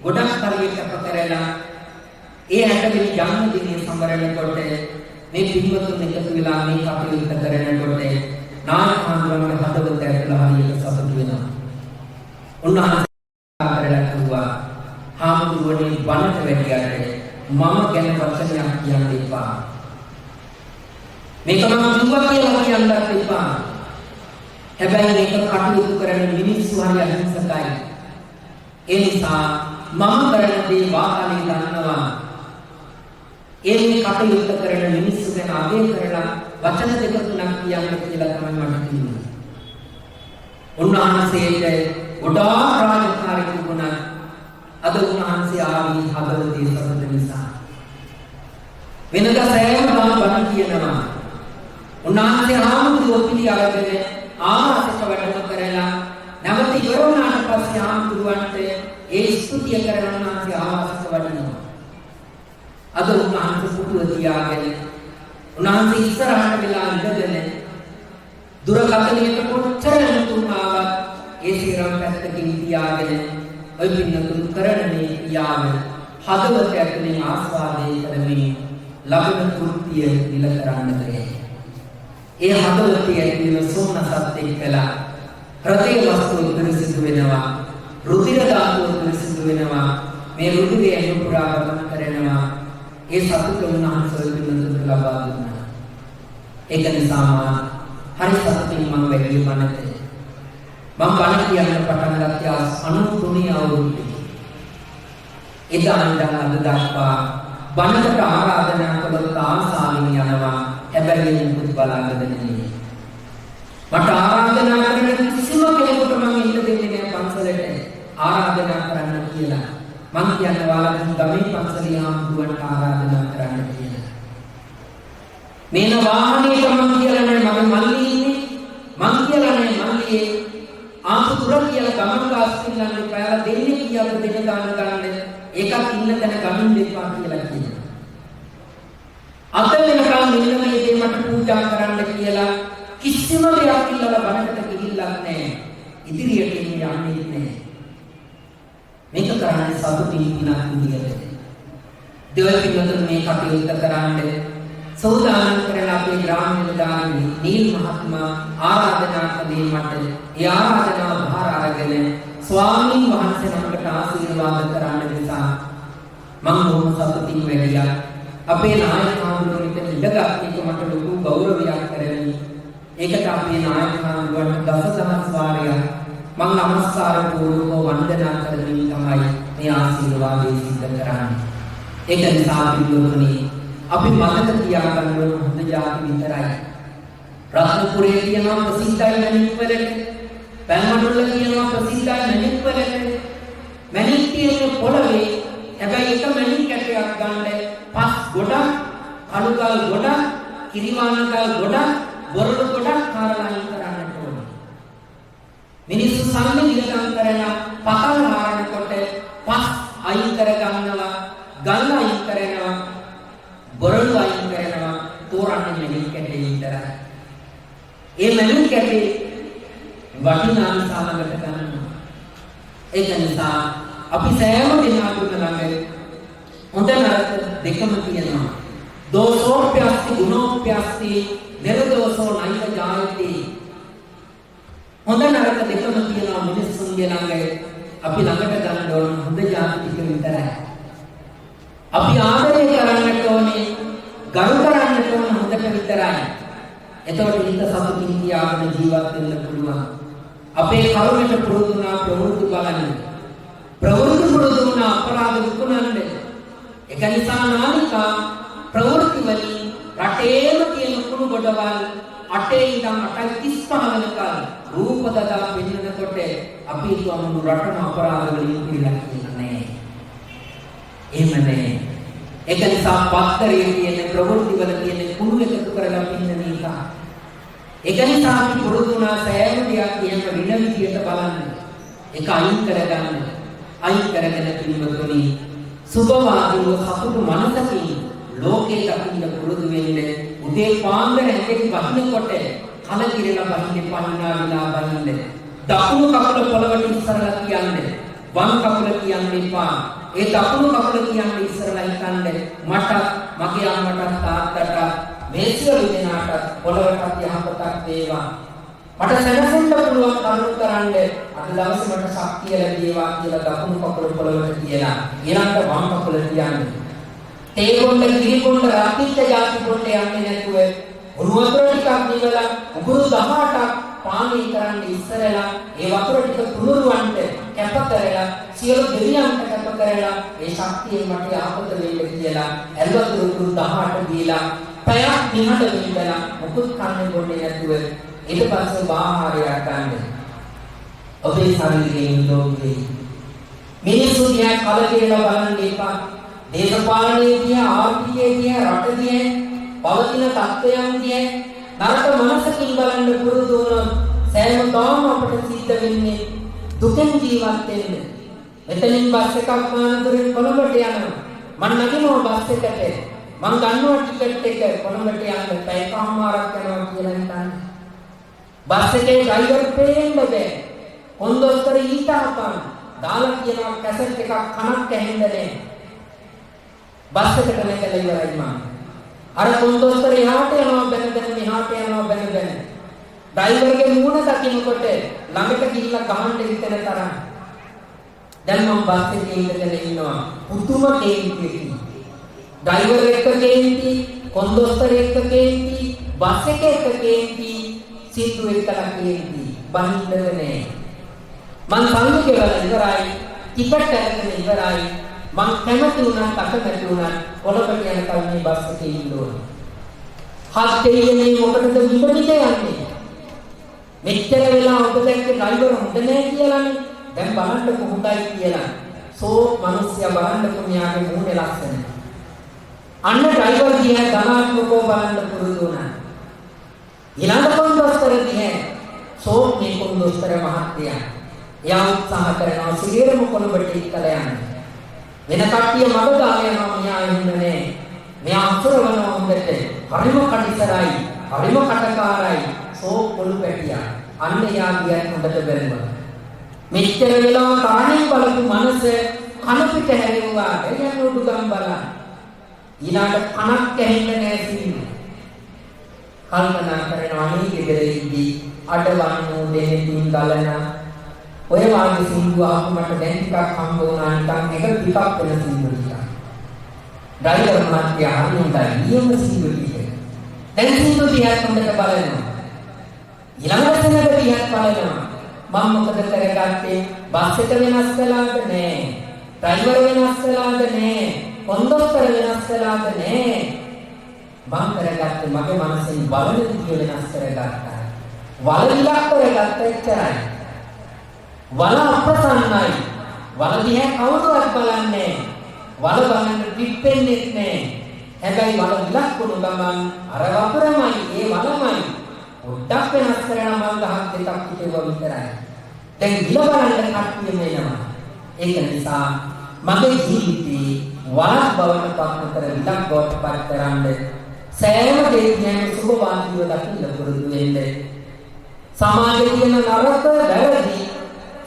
ගොඩක් හරියට කරලා ඒ 60 වෙනි ජන්මදිනය සමරනකොට මේ පින්වතුන් එකතු වෙලා මේ කටයුත්ත කරනකොට නායකයන්ගේ හදවත ඇතුළේ හරියට සතුටු වෙනවා. උන්වහන්සේ කරලා කිව්වා හාමුදුරුවනේ බණට වැඩියට මම ගැන වචනයක් කියන්න එපා. මේක මම කිව්වා කියලා කියන්නත් එපා. හැබැයි මේක කටයුතු කරන මිනිස්සු හරි අහිංසකයි. ඒ නිසා මම කරන දේ වාකාලේ දන්නවා. ඒ මේ කටයුතු කරන මිනිස්සු ගැන අගය කරලා වචන දෙක තුනක් කියන්න කියලා තමයි මට කිව්වේ. උන්වහන්සේට ගොඩාක් රාජකාරී තිබුණා. අද උන්වහන්සේ ආවි හදවතේ සතුට නිසා. වෙනදා සෑම බණ කියනවා. උන්වහන්සේ ආමුදුව පිළි අරගෙන ආසක වැඩම කරලා නැවත ඉවර වුණාට පස්සේ ආමුදුවන්ට ඒ ස්තුතිය කරන උන්වහන්සේ ආසක වඩිනවා. අද උන්වහන්සේ පුතුව තියාගෙන උන්වහන්සේ ඉස්සරහට වෙලා ඉඳගෙන දුරකථනයට කොච්චර තුමාවත් ඒ සිරම් පැත්තකින් තියාගෙන ඔය පින්නතුන් කරන මේ ක්‍රියාව හදවත ඇතුලේ ආස්වාදයේ කරමින් ලබන තෘප්තිය නිල කරන්න බැහැ. ඒ හදවතේ ඇතිවන සෝමනසත් එක්කලා හෘදය වස්තුව පිරිසිදු වෙනවා, රුධිර ධාතුව පිරිසිදු වෙනවා, මේ රුධිරය එනුපුරා ගමන් කරනවා. ඒ සතුට උන්වහන්සේ පින්නතුන්ට ලබා දුන්නා. ඒක නිසා හරි සතුටින් මම වැඩි මනට මම බණ කියන්න පටන් ගත්තා 93 අවුරුද්දේ. එදා ඉඳන් අද දක්වා බණකට ආරාධනා කළොත් ආසාවෙන් යනවා. හැබැයි මුකුත් බලාගෙන නෙමෙයි. මට ආරාධනා කරන කිසිම කෙනෙකුට මම ඉන්න දෙන්නේ ආරාධනා කරන්න කියලා. මං කියන්නේ වාලකින් ගමේ පන්සලේ ආම්දුවට ආරාධනා කරන්න කියලා. මේන වාහනේට මං කියලා නෑ මගේ මල්ලි ඉන්නේ. මං කියලා නෑ මල්ලියේ ආපු තුර කියලා ගමන් ගාස්තින්නන්නේ පැයලා දෙන්නේ කීයක්ද දෙන්න ගන්න ඒකක් ඉන්න තැන ගමින් දෙපා කියලා කියනවා. අත වෙනකම් මෙන්න මේ දේ මට පූජා කරන්න කියලා කිසිම දෙයක් ඉල්ලලා බණකට ගිහිල්ලක් නැහැ. ඉදිරියට යන්නේ නැහැ. මේක කරන්නේ සතුටින් විනාක් විදියට. දෙවල් පිටුතුන් මේ කටයුත්ත කරන්නේ සෝදානම් කරන අපේ ග්‍රාම නිලධාරී නීල් මහත්මයා ආරාධනා කළේ මට ඒ ආරාධනාව භාර අරගෙන ස්වාමීන් වහන්සේ නමකට ආශිර්වාද කරන්න නිසා මම බොහොම සතුටින් වෙලියා අපේ නායක හාමුදුරුවන්ට ඉඳගත් එක මට ලොකු ගෞරවයක් කරගනි. ඒකට අපේ නායක හාමුදුරුවන්ට දසදහස් වාරයක් මම නමස්කාර පූර්වකව වන්දනා කරමින් තමයි මේ ආශිර්වාදය සිද්ධ කරන්නේ. ඒක නිසා පිළිතුරුනි අපි මතක තියාගන්න ඕන හොඳ જાති විතරයි. රත්නපුරේ කියනවා ප්‍රසිද්ධයි මණික් වලට. පැන්මඩොල්ල කියනවා ප්‍රසිද්ධයි මණික් වලට. මණික් තියෙන පොළවේ හැබැයි එක මණික් කැටයක් ගන්න පස් ගොඩක්, කළුගල් ගොඩක්, කිරිවානගල් ගොඩක්, බොරළු ගොඩක් කාරණා කරන්නට ඕනේ. මිනිස්සු සම්මිලිතම් කරන පතල් හාරනකොට පස් අයින් කර ගන්නවා, ගල් අයින් කරනවා, බොරළු අයින් කරනවා, තෝරන්නේ මණික් කැටේ විතරයි. ඒ මණික් කැටේ වටිනා සාමකට ගන්නවා. ඒක නිසා අපි සෑම දිනකටම ළඟ හොඳ නරක දෙකම තියෙනවා. දෝෂෝප්‍යස්ති ගුණෝප්‍යස්ති නිර්දෝෂෝ නෛව ජායති. හොඳ නරක දෙකම තියෙනවා මිනිස්සුන්ගේ ළඟ. අපි ළඟට ගන්න ඕන හොඳ જાති ටික විතරයි. අපි ආදරය කරන්නට ඕනේ, ගරු කරන්නට ඕන හොඳට විතරයි. එතකොට හිත සතුටින් තියාගෙන ජීවත් වෙන්න පුළුවන්. අපේ කරුණට පුරුදු වුණා ප්‍රවෘත්ති බලන්න. ප්‍රවෘත්ති පුරුදු වුණා අපරාධ විකුණන්න. ඒක නිසා නාලිකා ප්‍රවෘත්ති වලින් රටේම තියෙන කුණු ගොඩවල් 8 ඉඳන් 8:35 වෙනකල් රූප දදා පෙන්වනකොට අපි තුමු රටම අපරාධ වලින් පිළිලා කියන්නේ. එහෙම නැහැ. ඒක නිසා පත්තරයේ තියෙන ප්‍රවෘත්ති වල තියෙන කුණු එකතු කරලා පින්නන එක. ඒක නිසා අපි පුරුදු වුණා සෑම දෙයක් කියන වින විදියට බලන්න. ඒක අයින් කරගන්න. අයින් කරගෙන පිළිවෙතුනි සුභවාදීව සතුටු මනසකින් ලෝකේ දකින්න පුරුදු වෙන්නේ. උදේ පාන්දර ඇඟේ වහිනකොට කලකිරලා බහින්නේ පන්නා විලා බහින්නේ. දකුණු කකුල පොළවට ඉස්සරලා කියන්නේ. වම් කකුල කියන්නේ එපා. ඒ දකුණු කකුල කියන්නේ ඉස්සරලා හිටන්නේ. මට මගේ අම්මට තාත්තට මේ සියලු දෙනාට පොළවට යහපතක් වේවා. මට සැනසෙන්න පුළුවන් කරුණු කරන්න අද දවසේ මට ශක්තිය ලැබේවා කියලා දකුණු කකුල පොළවට තියලා ඊළඟට වම් කකුල තියන්නේ. තේ බොන්න කිරි බොන්න රාත්‍රිච්ච જાති බොන්න යන්නේ නැතුව උණු වතුර ටිකක් නිවලා උගුරු 18ක් පානය කරන්න ඉස්සරලා ඒ වතුර ටික පුරුරුවන්ට කැප කරලා සියලු දෙවියන්ට කැප කරලා ඒ ශක්තිය මට ආපත වෙන්න කියලා ඇල්වතුර උගුරු 18 දීලා පැයක් නිහඬ වෙන්නලා මුකුත් කන්නේ බොන්නේ නැතුව ඊට පස්සේ ආහාරයක් ගන්න. ඔබේ ශරීරයේ නිරෝගී මිනිස්සු දිහා කලකිරලා බලන්න එපා. දේශපාලනයේ දිහා, ආර්ථිකයේ දිහා, රට දිහා, පවතින තත්ත්වයන් දිහා නරක මනසකින් බලන්න පුරුදු වුණොත් සෑම දාම අපට සිද්ධ වෙන්නේ දුකෙන් ජීවත් වෙන්න. එතනින් බස් එකක් මානදුරේ කොළඹට යනවා. මම නැගිනවා බස් එකට. මම ගන්නවා ටිකට් එක කොළඹට යන්න පැයකමාරක් යනවා කියලා හිතන්නේ. බස් එකේ ඩ්‍රයිවර් පේන්න බෑ. කොන්දොස්තර ඊටාපන් දාලා කියනවා කැසට් එකක් කනක් ඇහෙන්න නෑ. බස් එකට නැගලා ඉවරයි මම. අර කොන්දොස්තර එහාට යනවා බැන මෙහාට යනවා බැන. ඩ්‍රයිවර්ගේ මූණ දකින්නකොට ළඟට ගිහිල්ලා ගහන්න හිතෙන තරම්. දැන් මම බස් එකේ ඉඳගෙන ඉන්නවා. පුදුම කේන්තියකින්. ඩ්‍රයිවර් එක්ක කේන්ති, කොන්දොස්තර එක්ක කේන්ති, බස් එකේ එක්ක කේන්ති, සිටු එක්කලා කේන්ති. බහින්නද නෑ. මං සල්ලි ගෙවලා ඉවරයි. ටිකට් අරගෙන ඉවරයි. මං කැමති වුණා අකමැති වුණා කොළඹට යනකම් මේ බස් එකේ ඉන්න ඕනේ. හත් දෙයියනේ මොකටද විපරිත යන්නේ? මෙච්චර වෙලා ඔබ දැක්ක ඩ්‍රයිවර් හොඳ නෑ කියලානේ. දැන් බලන්න කොහොමදයි කියලා. සෝ මිනිස්සයා බලන්න කොමියාගේ මූණේ ලක්ෂණ. අන්න ඩ්‍රයිවර් දිහා ධනාත්මකව බලන්න පුරුදු වුණා. ඊළඟ කොන්දොස්තර දිහා සෝ මේ කොන්දොස්තර මහත්තයා එයා උත්සාහ කරනවා සිගේරම කොළඹට ඉක්කලා යන්න. වෙන කට්ටිය මග දාගෙන යනවා මෙයා එන්නේ. මෙයා අසුරවනවා හොඳට. හරිම කටිසරයි, හරිම කටකාරයි. සෝ පොළු පැටියා. අන්න එයා ගියත් හොඳට බැලුවා. මෙච්චර වෙලාව තාණින් බලපු මනස කන පිට හැරෙවුවා. එයන් උඩුගම් බලන්න. ඊළඟ කනක් ඇහෙන්නේ නැහැ සින්නේ. කල්පනා කරනවා මේ ගෙදරෙද්දී අඩවන්නෝ දෙනෙකින් ගලන ඔය වාගේ සින්දු ආපු මට දැන් ටිකක් හම්බ වුණා නිකන් එක පිටක් වෙන සින්දු ටික. ඩ්‍රයිවර් මහත්තයා හරියටම නියම සින්දු ටික. දැන් සින්දු දිහා හොඳට බලනවා. ඊළඟ සෙනඟ දිහා බලනවා. මම මොකද කරගත්තේ? බස් එක වෙනස් කළාද නැහැ. ඩ්‍රයිවර් වෙනස් කළාද නැහැ. කොන්දොස්තර වෙනස් කළාද නැහැ. මම කරගත්තේ මගේ මනසෙන් බලන විදිය වෙනස් කරගත්තා. වල ඉලක්ක කරගත්ත එච්චරයි. වල අප්‍රසන්නයි. වල දිහා කවුරුවත් බලන්නේ නැහැ. වල බලන්න පිටෙන්නේ නැහැ. හැබැයි වල ඉලක්කුණු ගමන් අර වපරමයි ඒ වලමයි. පොඩ්ඩක් වෙනස් කරලා මම ගහක් දෙකක් හිටේවා විතරයි. දැන් ඉල බලන්න කට්ටියම එනවා. ඒක නිසා මගේ ජීවිතේ වලක් බවට පත් කර ඉලක්ක බවට පත් කරන්නේ සෑම දෙයක්ම සුබ වාදිව දකින්න පුරුදු වෙන්න. සමාජයේ තියෙන නරක වැරදි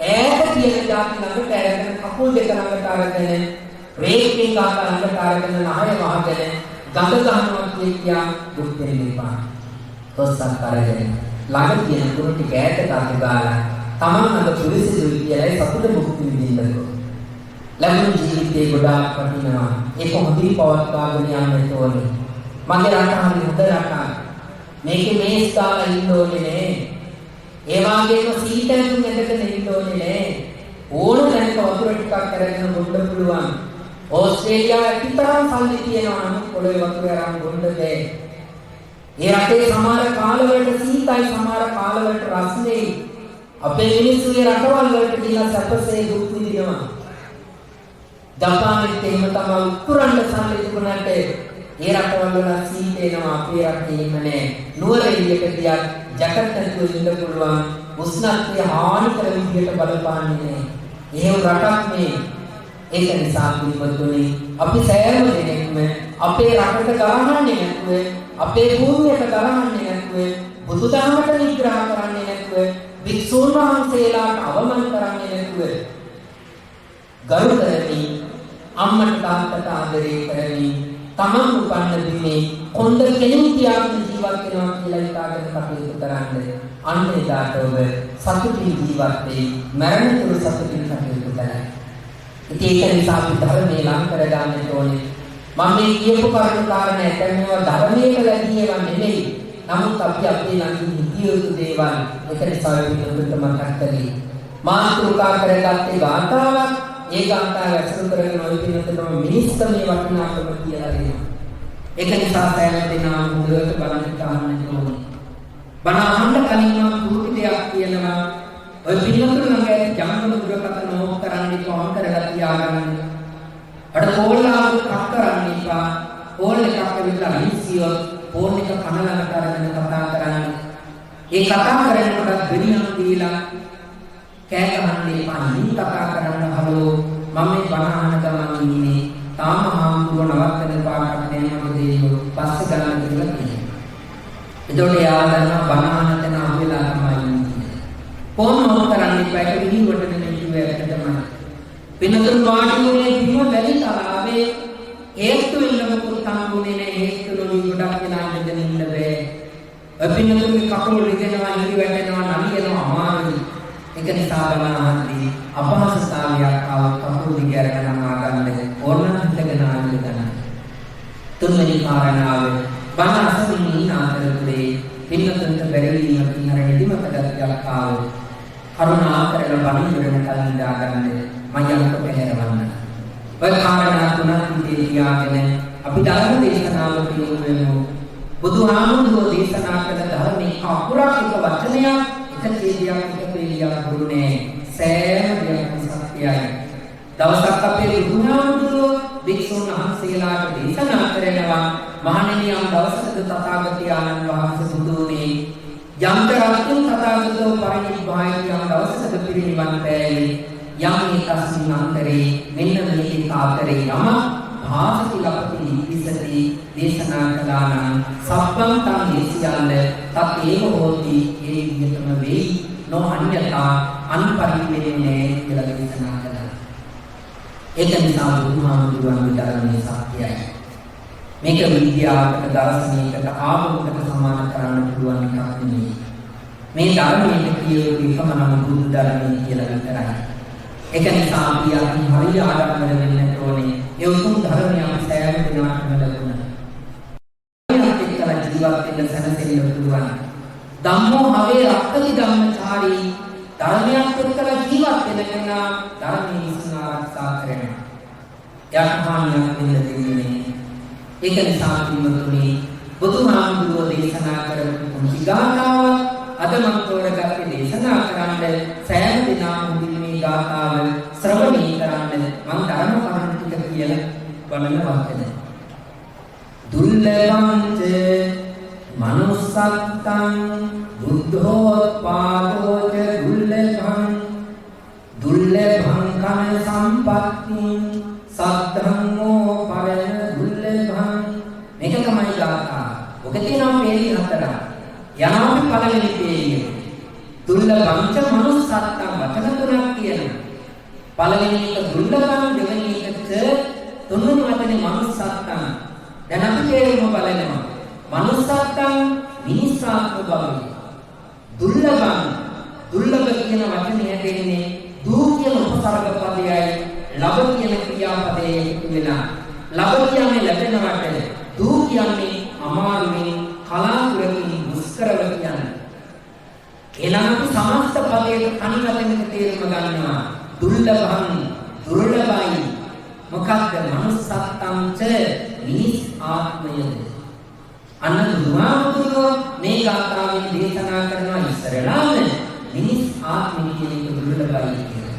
ඈත තියෙන જાති ළඟට ඇරගෙන කකුල් දෙක ළඟට අරගෙන රේකින් ළඟට අරගෙන නහය වහගෙන ගඳ ගන්නවා කියා දුක් දෙන්නේපා. කොස්සක් කරගෙන ළඟ තියෙන කුරු ටික ඈතට අරගාලා තමන් අද පුරිසිදු කියලා සතුට මුක්ති විඳින්නකෝ. ලැබුණු ජීවිතේ ගොඩාක් වටිනවා. ඒක හොඳින් පවත්වාගෙන යන්න ඕනේ. මගේ රට හරි හොඳ රටක්. මේකේ මේස් දාලා ඉන්න ඕනේ නේ. ඒ වගේම සීතලුම් ඇඳගෙන ඉන්න ඕනේ නේ. ඕන තැනක වතුර ටිකක් අරගෙන බොන්න පුළුවන්. ඕස්ට්‍රේලියාවේ පිටරම් සල්ලි තියෙනවා නම් පොළොවේ වතුර අරන් බොන්න බෑ. ඒ රටේ සමහර කාලවලට සීතයි සමහර කාලවලට රස්නේ. අපේ මිනිස්සු ඒ රටවල් වලට ගිහිල්ලා සැපසේ දුක් විඳිනවා. ජපානයේ තේම තමයි උතුරන්න සල්ලි තිබුණාට ඒ රටවල් වල සීත එනවා අපේ රටේ ඉන්නේ නුවර එළියට ගියත් ජැකට් එකක් ඉන්න පුළුවන් උෂ්ණත්වය හානි කර විදියට බලපාන්නේ නැහැ. එහෙම රටක් මේ. ඒක නිසා පිළිබඳුනේ අපි සෑම දෙනෙක්ම අපේ රටට ගරහන්නේ නැතුව අපේ භූමියට ගරහන්නේ නැතුව බුදුදහමට නිග්‍රහ කරන්නේ නැතුව වික්ෂුන් වහන්සේලාට අවමන් කරන්නේ නැතුව ගරු කරමි අම්මට තාත්තට ආදරේ කරමි තමන් උපන්න දිනේ කොන්ද කෙලින් තියාගෙන ජීවත් වෙනවා කියලා හිතාගෙන කටයුතු කරන්නේ. අන්න එදාට ඔබ සතුටින් ජීවත් වෙයි. මරණ තුරු සතුටින් කටයුතු කරයි. ඉතින් ඒක නිසා අපි ධර්මයේ ලං කර ගන්න ඕනේ. මම මේ කියපු කරුණු කාරණා ඇත්තම ධර්මයේ ලැබී ඒවා නෙමෙයි. නමුත් අපි අපේ ළඟින් හිතිය යුතු දේවල් ඒක නිසා විතරට මතක් කරගන්න. මාතෘකා කරගත්තේ ගාථාවක්. ඒ ගාථාව ඇසුරු කරගෙන ඔය පිළිතුරම මිනිස්සුන්ගේ වටිනාකම කියලා දෙනවා. ඒක නිසා සෑම දෙනා හොඳට බලන්න ගන්න ඕනේ. බණ අහන්න කලින් මම පුරුදු දෙයක් කියනවා. ඔය පිළිතුර ළඟ ජංගම දුරකථන ඕක් කරන්නේ කොහොම කරලා තියාගන්න. අර කෝල්ලාව කක් කරන්නේ පා කෝල් එකක් ඇවිල්ලා මිනිස්සුયો ෆෝන් එක කනලකට අරගෙන කතා කරන්නේ. ඒ කතා කරනකොට දෙවියන් දීලා කෑ ගහන්නේ පානින් කතා කරන්න හලෝ මම මේ බණ අහන ගමන් ඉන්නේ තාම හාමුදුරුව නවත්තන පාටක් නෑ මොකද ඒක පස්සේ ගන්න කියලා කියනවා. එතකොට එයා දන්නවා බණ අහන තැන අහුවෙලා තමයි ඉන්නේ. ෆෝන් ඕන් කරන්නේ පැය විහිුවට නෙමෙයි තමයි. වෙනතුන් වාඩිුනේ බිම වැලි තලාවේ හේතු ඉන්නකොට තම්බුනේ නෑ හේතු වලින් ගොඩක් වෙලා ඉඳගෙන ඉන්න බෑ. අපිනතුන්ගේ කකුල රිදෙනවා ඉරි වැටෙනවා නලියනවා අමාරුයි. ඒක නිසා බලන්න අපහසුතාවයක් ආව කකුල දිග අරගෙන ආගන්නේ ඕනනම් හිතගෙන ආවිද ගන්න. තුන්වෙනි කාරණාව බණ අසමින් ඉන්න අතරතුරේ පින්නතුන්ට බැරිවීම පින්නර නිදිමත ගතියක් ආව. කරුණා කරලා බණ ඉවරන කලින් දාගන්නේ මයන්ක පෙරවන්න. ඔය කාරණා තුනක් ඉතිරියාගෙන අපි ධර්ම දේශනාවක යොමු වෙමු. බුදුහාමුදුරුවෝ දේශනා කළ ධර්මයේ අකුරක් එක වචනයක් එක තේජයක් එක පෙළියක් දුන්නේ සෑම දෙයක්ම සත්‍යයි. දවසක් අපේ බුදුහාමුදුරුවෝ භික්ෂුන් වහන්සේලාට දේශනා කරනවා මහණෙනි යම් දවසක තථාගතයන්න් වහන්සේ බුදුනේ යම් තරකින් තථාගතෝ පරිනිබ්බායි යම් දවසක පිරිනිවන් පෑවේ යම් තස්මින් අන්තරේ මෙන්න මේ කාතරේ යම භාසති ලපති විසති දේශනා කළානම් සබ්බං තං දේශයන්ද තත් ඒව හෝති ඒ විදිහටම වෙයි නොඅන්‍යතා අන්පරිවෙන්නේ කියලා දේශනා කළා. ඒක නිසා බුදුහාමුදුරුවන්ගේ ධර්මයේ සත්‍යයි. මේක විද්‍යාවකට දර්ශනයකට ආගමකට සමාන කරන්න පුළුවන් එකක් නෙමෙයි. මේ ධර්මයේ කියවපු එකම නම බුදු ධර්මයේ කියලා විතරයි. ඒක නිසා අපි හරිය ආරම්භ වෙන්න ඕනේ. ඒ උතුම් ධර්මය අපි සෑම දිනකටම ලැබුණා. ඒකට ජීවත් වෙන්න සැනසෙන්න පුළුවන්. ධම්මෝ හවේ රක්කති ධම්මචාරී ධර්මයක් එක්කලා ජීවත් වෙන කෙනා ධර්මයේ විශ්වාස ආරක්ෂා කරනවා. යක්මානියක් වෙන්න දෙන්නේ. ඒක නිසා පින්වතුනි බුදුහාමුදුරුවෝ දේශනා කරපු කුංචි ගාථාව අද මම තෝරගත්තේ දේශනා කරන්න සෑම දිනම මේ ගාථාව ශ්‍රවණය කරන්න මම ධර්ම කරුණු ටික කියලා බලන වාක්‍යද දුර්ලභංච මනුස්සත්තං බුද්ධෝත්පාදෝච දුර්ලභං කන සම්පත්ති සද්ධම්මෝ පරණ දුර්ලභං මේක තමයි ගාථා. ඔක තියෙනවා පේලි හතරක්. යනාපි පළවෙනි පේලිය. දුර්ලභංච මනුස්සත්තං වචන තුනක් තියෙනවා. පළවෙනි එක දුර්ලභං දෙවෙනි එක තුන්වෙනි වචනේ මනුස්සත්තං. දැන් අපි තේරුම බලනවා. මනුස්සත්තං මිනිස්සාත්ම භවය. දුර්ලභං දුර්ලභ කියන වචනේ හැදෙන්නේ දූ කියන උපසර්ග පදයයි ලබ කියන ක්‍රියාපදයේ එකතු වෙලා ලබ කියන්නේ ලැබෙනවට දූ කියන්නේ අමාරුවෙන් කලාතුරකින් දුෂ්කරව කියන්නේ. එනම් සමස්ත පදයේ කණිවතෙන් තේරුම ගන්නවා. දුර්ලභං දුර්ලභයි. මොකක්ද මනුස්සත්තං ච මිනිස් ආත්මය. අන්න දුර්වාමුදුරෝ මේ ගාථාවෙන් දේශනා කරනවා ඉස්සරලාම මිනිස් ආත්මය කියන එක දුර්ලභයි කියලා.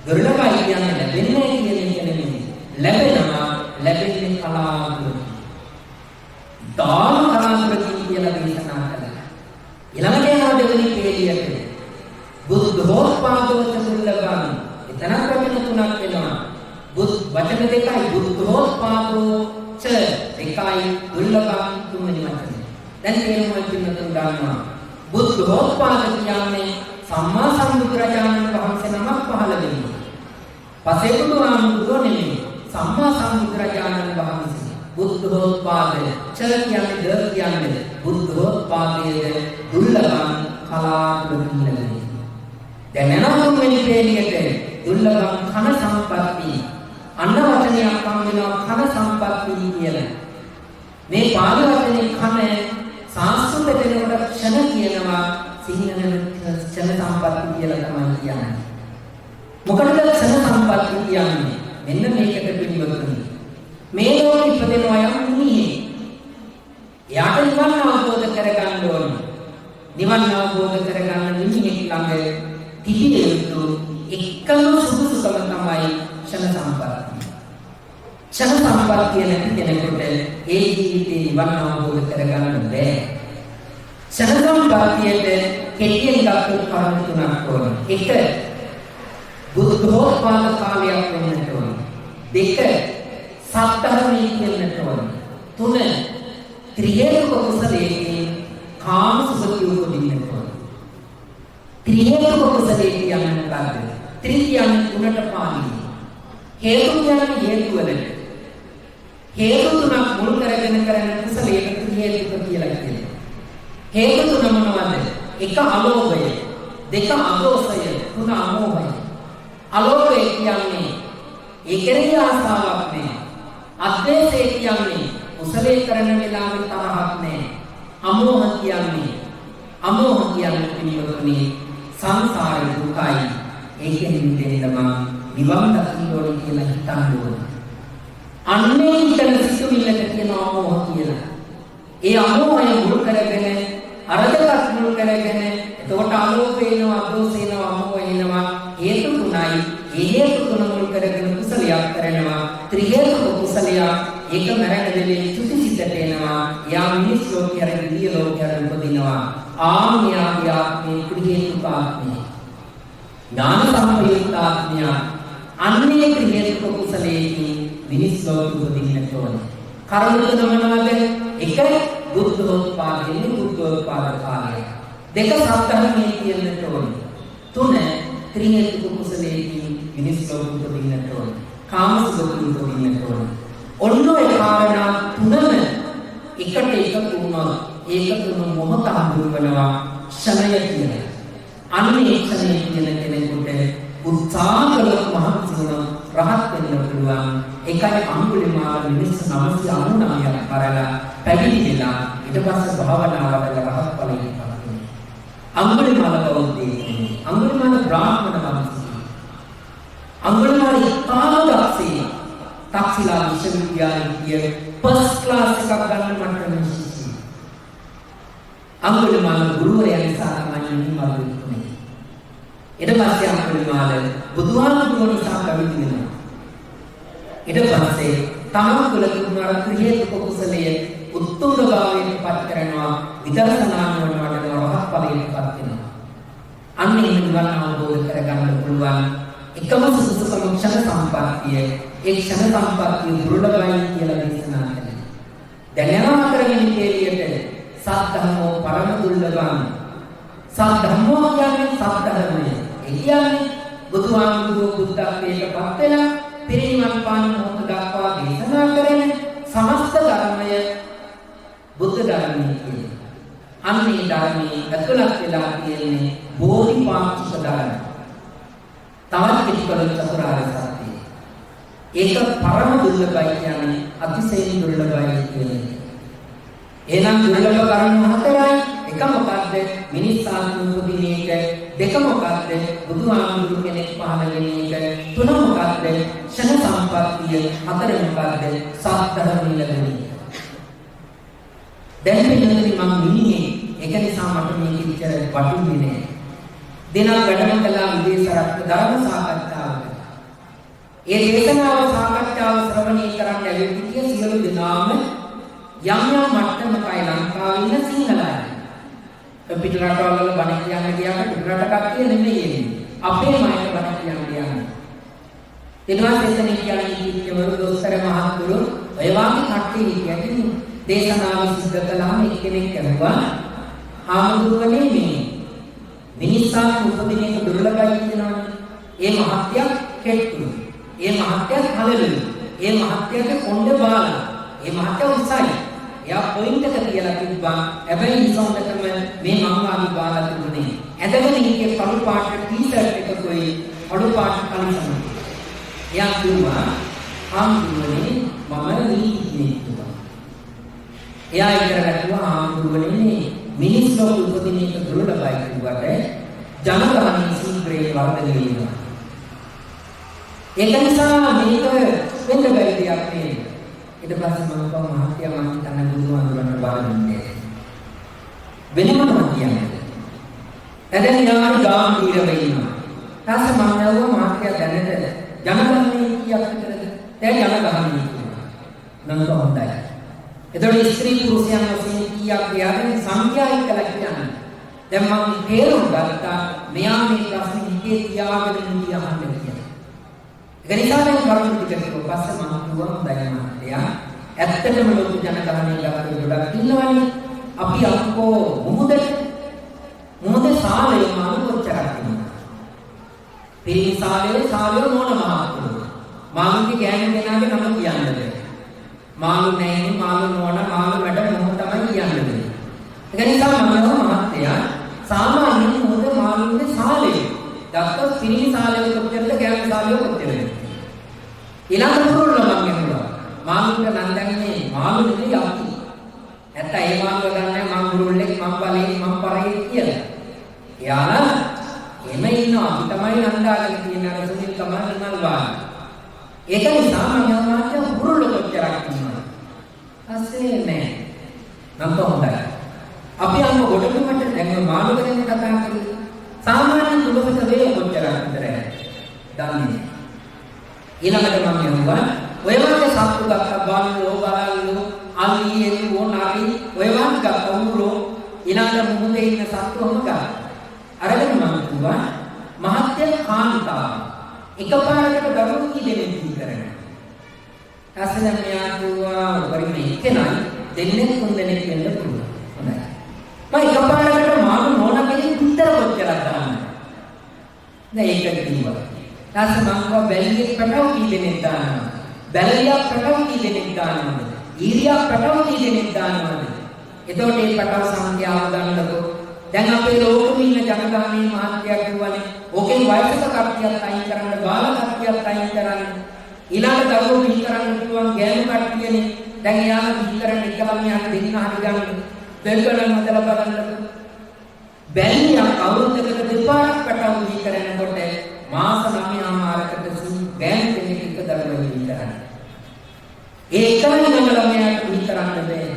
දුර්ලභයි කියන්නේ ලැබෙන්නේ කියන එක නෙමෙයි. ලැබෙනවා ලැබෙන්නේ කලාතුරකින්. දාන කලාතුරකින් කියලා දේශනා කළා. ඊළඟට යනවා දෙවෙනි පේලියට. බුද්ධෝත්පාදෝච දුර්ලභං. එතන වචන තුනක් වෙනවා. වචන දෙකයි බුද්ධෝත්පාදෝ ච දෙකයි දුර්ලභං තුන්වෙනි වචනේ. දැන් තේරුම පින්නතුන් ගන්නවා. බුද්ධෝත්පාද කියන්නේ සම්මා සම්බුදුරජාණන් වහන්සේ නමක් පහළ වෙන්නේ. පසේ බුදුහාමුදුරුවෝ නෙමෙයි. සම්මා සම්බුදුරජාණන් වහන්සේ. බුද්ධෝත්පාද ච කියන්නේ ද කියන්නේ බුද්ධෝත්පාදයේ දුර්ලභං කලාතුරකින් ලැබෙන්නේ. දැන් යනවා මෙනි පේලියට දුර්ලභං කන සම්පatti අන්න වචනයක් හම් වෙනවා කන සම්පatti කියලා. මේ පාද වචනේ කන සංස්කෘත දෙනකොට ක්ෂණ කියනවා සිංහලෙන් ක්ෂණ සම්පatti කියලා තමයි කියන්නේ. මොකටද ක්ෂණ සම්පatti කියන්නේ? මෙන්න මේකට පිළිවෙලයි. මේ ලෝකෙ ඉපදෙනවා යම් නිමිහේ. එයාට නිවන් අවබෝධ කරගන්න ඕනේ. නිවන් අවබෝධ කරගන්න නිමිහෙක් ළඟ තිබිය යුතු එකම සුදුසුකම තමයි ක්ෂණ සම්පatti. ක්ෂණ සම්පත්තිය නැති කෙනෙකුට ඒ ජීවිතේ නිවන් අවබෝධ කරගන්න බැහැ. ක්ෂණ සම්පත්තියට කෙටියෙන් ගත්තොත් කරුණු තුනක් ඕනේ. එක බුද්ධෝත්පාද කාලයක් වෙන්නට ඕනේ. දෙක සත්‍ධර්මයේ වෙන්නට ඕනේ. තුන ත්‍රිහේතුක කුසලයේ කාම සුඛිය උපදින්නට ඕනේ. ත්‍රිහේතුක කුසලයේ කියන්නේ මොකක්ද? ත්‍රි කියන්නේ තුනට පාළියි. හේතු කියන්නේ හේතු වලට. හේතු තුනක් මුල් කරගෙන කරන කුසලයේ ත්‍රිහේතුක කියලා කියනවා. හේතු තුන මොනවද? එක අලෝභය, දෙක අදෝෂය, තුන අමෝහය. අලෝභය කියන්නේ ඒ කෙරෙහි ආසාවක් නැහැ. අද්වේෂය කියන්නේ කුසලයේ කරන වෙලාවේ තරහක් නැහැ. අමෝහ කියන්නේ පිළිවෙලනේ සංසාර දුකයි. ඒකෙන් මිදෙන්නම නිවන් දකින්න ඕනේ කියලා හිතන්න ඕනේ. අන්නේ හිතන සිතුවිල්ලට කියනවා අමෝහ කියලා. ඒ අමෝහය මුල් කරගෙන අරදකත් මුල් කරගෙන එතකොට අලෝභ වෙනවා, අදෝෂ වෙනවා, අමෝහ වෙනවා. හේතු ලෝකේ හරි දිව්‍ය ලෝකේ හරි උපදිනවා. ආත්මයාගේ ආත්මේ ක්‍රියේතුක ආත්මේ. ඥාන සම්ප්‍රයුක්ත ආත්මය. අන්නේ ක්‍රියේතුක කුසලයේ මිනිස් ලෝකෙ උපදින්නට ඕනේ. කර්මවල මොනවද? එක බුද්ධෝත්පාදයේ බුද්ධෝත්පාද කාලය. දෙක සත්‍යමයේ කියන්නට ඕනේ. තුන ක්‍රියේතුක කුසලයේ මිනිස් ලෝකෙ උපදින්නට ඕනේ. කාමසුඛ උපදින්නට ඕනේ. ඔන්න ඔය කාරණා තුනම එකට එකතු වුණා. ඒක තුන මොහොත හඳුන්වනවා ක්ෂණය කියලා. අන්නේ ක්ෂණය කියන කෙනෙකුට උත්සාහ කළොත් මහන්සි වුණොත් රහත් වෙන්න පුළුවන්. ඒකයි අඟුලිමාල මිනිස් 999ක් කරලා පැවිදි වෙලා ඊට පස්සේ භාවනා වඩලා රහත් ඵලයට පත් වෙනවා. අඟුලිමාල බෞද්ධයෙක්. අඟුලිමාල බ්‍රාහ්මණ වංශිකයෙක්. අඟුලිමාල ඉතාලක්ෂේ තාක්ෂිලා විශ්වවිද්‍යාලයේ ෆස්ට් ක්ලාස් එකක් ගන්න මට්ටමේ සිටි. අඟුලිමාල ගුරුවරයා නිසා තමයි මම ඊට පස්සේ අඟුලිමාල බුදුහාමුදුරුවෝ නිසා පැවිදි වෙනවා. ඊට පස්සේ තමන් තුළ තිබුණා ක්‍රියේතුක කුසලයේ උත්තුංගභාවයට පත් කරනවා. විදර්ශනා නුවණ වඩන රහත් ඵලයට පත් වෙනවා. අන්නේ නිවන් අවබෝධ කරගන්න පුළුවන් එකම සුදුසුකම ක්ෂණ සම්පත්තිය. ඒ ක්ෂණ සම්පත්තිය දුර්ලභයි කියලා දේශනා කළා. දැනනවා කරගෙන ඉතිරියට සත්‍යමෝ පරම දුර්ලභං. සත්‍යමෝ කියන්නේ සත්‍යධර්මය. ඒ කියන්නේ බුදුහාමුදුරුවෝ බුද්ධත්වයට පත් වෙලා පිරිනිවන් පාන මොහොත දක්වා දේශනා කරන සමස්ත ධර්මය බුද්ධ ධර්මය කියන්නේ. අන්නේ ධර්මයේ ඇතුළත් වෙලා තියෙන්නේ බෝධිපාක්ෂික ධර්ම. තවත් පිටකල චතුරාර්ය සත්‍යය. ඒක පරම දුර්ලභයි කියන්නේ අතිශයින් දුර්ලභයි කියන්නේ. එහෙනම් දුර්ලභ කරුණු හතරයි. එක මොකද්ද? මිනිස් ආත්ම උපදින එක. දෙක මොකද්ද? බුදුහාමුදුරු කෙනෙක් පහළ වෙන එක. තුන මොකද්ද? ක්ෂණ සම්පත්තිය. හතර මොකද්ද? සත්‍යධර්ම ලැබෙන එක. දැන් මෙතනදී මම මිනිහේ ඒක නිසා මට මේක විතර වටින්නේ නෑ. දිනක් වැඩම කළා විදේශ ධර්ම සාකච්ඡාවකට. ඒ දේශනාව සාකච්ඡාව ශ්‍රවණය කරන්න ලැබෙන්නේ සියලු දෙනාම යම් යම් මට්ටමකයි ලංකාවේ ඉන්න සිංහලයි. පිට රටවල බණ කියන්න ගියාම පිට රට කට්ටිය නෙමෙයි එන්නේ. අපේ මයිට බණ කියන්න ගියාම. ඊටවත් එතන කියන්නේ කිව්වරු දොස්තර මහත්තුරු ඔය වාගේ කට්ටිය කියන්නේ දේශනාව සිද්ධ කළාම එක්කෙනෙක් කරුවා ආමුදුරනේ මේ මිනිස්සුන් උපදින එක දුර්ලභයි කියනවනේ. ඒ මහත්ය කෙට්ටු. ඒ මහත්ය කලලු. ඒ මහත්යගේ කොණ්ඩ බාල. ඒ මහත්ය උසයි. එයා පොයින්ට් එක කියලා තිබ්බා. හැබැයි ඉසොන්ටම මේ මංවාගේ බාලා තිබුණේ. ඇදගෙන ඉන්නේ කළු පාට ටී-ෂර්ට් එකකුයි අඩු පාට කලිසම. එයා කිව්වා ආමුදුරනේ මම නීතිඥයෙක් කියලා. එයා ඉතරගත්තුවා ආමුදුරනේ මිනිස් ලෝක උපදින එක දුර්ලභයි කිව්වට ජනගහනයේ සීග්‍රේ වර්ධනය වෙනවා. ඒක නිසා මේක වෙන්න බැරි දෙයක් නෙවෙයි. ඊට පස්සේ මම කව මහත්ය මම හිතන්නේ බුදුහාමුදුරන්ට බලන්නේ. වෙනම කියන්නේ. එදෙන යාමි ගාම්භීර වෙනවා. ඊට මම යවුවා මහත්ය දැනට ජනගහනයේ කීයක් විතරද? දැන් ජනගහනයේ කියනවා. නම් හොඳයි. එතකොට ස්ත්‍රී පුරුෂයන් වශයෙන් කීයක් යාගෙන සංඛ්‍යා එක්කලා කියන්නේ. දැන් මම තේරුම් ගත්තා මෙයා මේ ප්‍රශ්නේ හිතේ තියාගෙන ඉඳී අහන්න කියලා. ඒක නිසා දැන් කරුණු ටික කිව්වා. පස්සේ මම කිව්වා හොඳයි මහත්තයා. ඇත්තටම ලොකු ජනගහනයක් ගන්න ගොඩක් ඉන්නවනේ. අපි අක්කෝ මොහොතේ සාලේ මාළු කොච්චරක් ඉන්නවද? පිරිමි සාලේ මොන මහත්තුරු. මාළුගේ ගෑනු කෙනාගේ නම කියන්නද? මාළු නෑනේ මාළු නෝන මාළු වැඩ මොහොත තමයි කියන්නේ. ඒක නිසා මම මහත්තයා සාමාන්‍යයෙන් මොහොත මාළුගේ සාලේ දක්ක පිරිමි සාලේ කොච්චරද ගෑනු සාලේ කොච්චරද? ඊළඟ පුරුල්ල මම කියනවා. මාළුන්ට නන්දන්නේ මාළු නෙවෙයි අපි. නැත්නම් ඒ මාළු ගන්නෑ මම පුරුල්ලෙක් මම බලේ මම පරේ කියලා. එයාලා එමෙ ඉන්නවා අපි තමයි නන්දාගෙන තියෙන අර සුනිල් කමල් නල්වා. ඒක නිසා මම යනවා පුරුල්ල කොච්චරක් ඉන්නවා. අසේ නෑ. නම් හොඳයි. අපි අන්න ගොඩකට දැන් මාළු ගැන කතා කරන්නේ. සාමාන්‍ය දුබක වේ කොච්චරක් විතරයි. දන්නේ. ඊළඟට මම කියනවා ඔය වගේ සත්තු ගත්තා බලෝ බලලෝ අලියෙලි ඕනාරි ඔය වගේ ගත්තා ඌරෝ ඊළඟ මුහුදේ ඉන්න සත්තුවම ගන්න. අරගෙන මම කිව්වා මහත්ය කාන්තාව එකපාරකට දරුවෝ කීදෙනෙක් කරන්නේ. ඊපස්සේ මෙයා කිව්වා පරිමේ එක්කෙනයි දෙන්නේ තුන් දෙනෙක් වෙන්න පුළුවන්. හොඳයි. මම එකපාරකට මාළු නෝනා කෙනෙක් විතර කොච්චරක් දාන්නේ. දැන් ඒක කිව්වා. ඊපස්සේ මම කිව්වා බැලියෙක් පැටව කීදෙනෙක් දානවා. බැලියක් පැටව කීදෙනෙක් දානවද? ඊරියක් පැටව කීදෙනෙක් දානවද? එතකොට මේ පැටව සංඛ්‍යාව ගන්නකො දැන් අපේ ලෝකෙම ඉන්න ජනගහනයේ මහත්ය කිව්වනේ ඕකේ වයසක කට්ටියක් අයින් කරන්න බාල කට්ටියක් අයින් කරන්න ඊළඟ දරුවෝ බිහි කරන්න පුළුවන් ගෑනු කට්ටියනේ දැන් එයාලා බිහි කරන්න එක ළමයාට දෙන්න හරි ගන්න දෙල්කලන් හදලා බලන්නකො බැලියක් අවුරුද්දකට දෙපාරක් පැටව බිහි කරනකොට මාස 9මාරකට ගෑනු කෙනෙක් එක දරුවෝ බිහි කරන්නේ ඒ එකම ළමයාට බිහි කරන්න බැහැ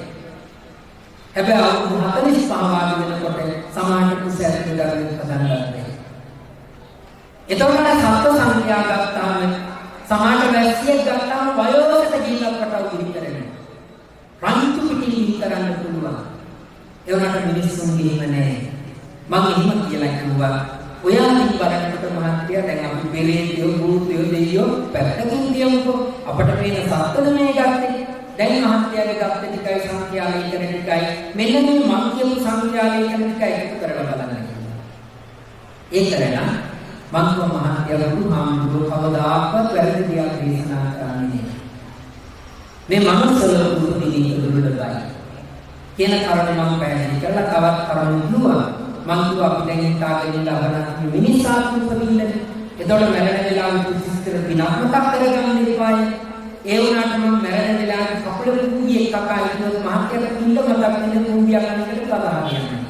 හැබැයි අවුරුදු 45 වාගේ වෙනකොට සමාජ කුසලයක් දරුවෙක් හදන්න බැහැ. එතකොට සත්ත්ව සංඛ්‍යා ගත්තාම සමාජ වැසියෙක් ගත්තාම වයෝසත ගිහිල්ලකට උදිතරන. රංචු පිටින් කරන්න පුළුවන්. ඒ වුණාට මිනිස්සුන් ගිහිම නැහැ. මම එහෙම කියලා කිව්වා. ඔයාලින් බලනකොට මහත්ය දැන් අපි පෙරේතයෝ භූතයෝ දෙයියෝ පැත්තකින් තියමුකෝ. අපිට මේන සත්ත්වද මේ ගත්තේ. දැන් මහත්යගේ ගත්ත ටිකයි සංඛ්‍යාලේ කරන ටිකයි මෙන්න මේ මං කියපු සංඛ්‍යාලේ කරන ටිකයි එකතු කරලා බලන්න. ඒ කරලා මං කිව්ව මහත්ය බුදුහාමුදුරුවෝ කවදාකවත් වැරදි දෙයක් දේශනා කරන්නේ නෑ. මේ මනුස්සල පුදුමිනී දුර්ලභයි. කියන කාරණේ මම පැහැදිලි කරලා තවත් කරුණු කිව්වා. මං කිව්වා අපි දැන් හිතාගෙන ඉන්න අවනාත්ම මිනිස්සාත් උපදින්නේ. එතකොට මැරෙන වෙලාවෙ කිසිතර විනාශයක් කරගන්න එපායි. ඒ වුණාට මම මැරෙන වෙලාවට කකුල කුඹියේ කකා ඉන්නොත් මහත්යට කුඹ මතක් වෙන කුඹියක් අන්නකට කතා කරනවා.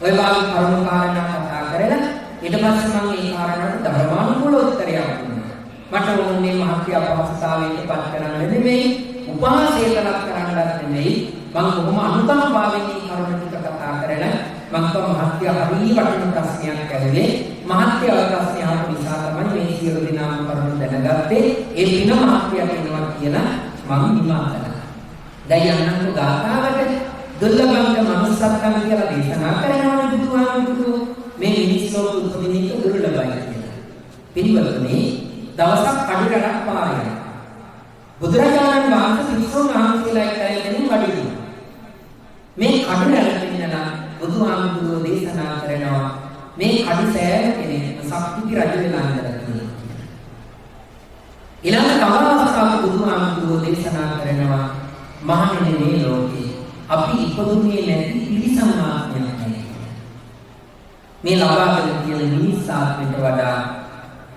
ඔය වාගේ කරුණු කාරණා කතා කරලා ඊට පස්සේ මම මේ කාරණාවට ධර්මානුකූල උත්තරයක් දුන්නා. මට ඕනේ මහත්ය අපහසුතාවයට පත් කරන්න නෙමෙයි, උපහාසයටලක් කරන්නත් නෙමෙයි. මම කොහොම අනුකම්පාවෙන් මේ කරුණ ටික කතා කරලා මම කව මහත්ය හරිය වටින ප්‍රශ්නයක් ඇහුවේ. මහත්ය ප්‍රශ්නය අහපු නිසා තමයි මේ සියලු දෙනාම කරුණු දැනගත්තේ. ඒ පින මහත්යට එනවා කියලා මම විමර්ශනා. දැන් යන්නකො ගාථාවට දුර්ලභංග මනුස්සත්කම කියලා දේශනා කරනවා බුදුහාමුදුරුවෝ. මේ මිනිස්සු උපදින එක දුර්ලභයි කියලා. පිළිවෙලනේ දවසක් කඩුරක් පාරේ. බුදුරජාණන් වහන්සේ විශ්ව මහන්සියලා එකයෙන් වඩිනවා. මේ කඩුරක් දෙන්නලා බුදුහාමුදුරුවෝ දේශනා කරනවා මේ කඩු සෑම කෙනෙක් සක්විති රජ වෙලා ඉඳලා තියෙනවා. ඊළඟ තව අවස්ථාවක බුදුහාමුදුරුවෝ දේශනා කරනවා මහණෙනි මේ ලෝකේ අපි ඉපදුනේ නැති පිරිසමාත්මයක් නැහැ. මේ ලබාගෙන තියෙන මිනිස්සාත්මයට වඩා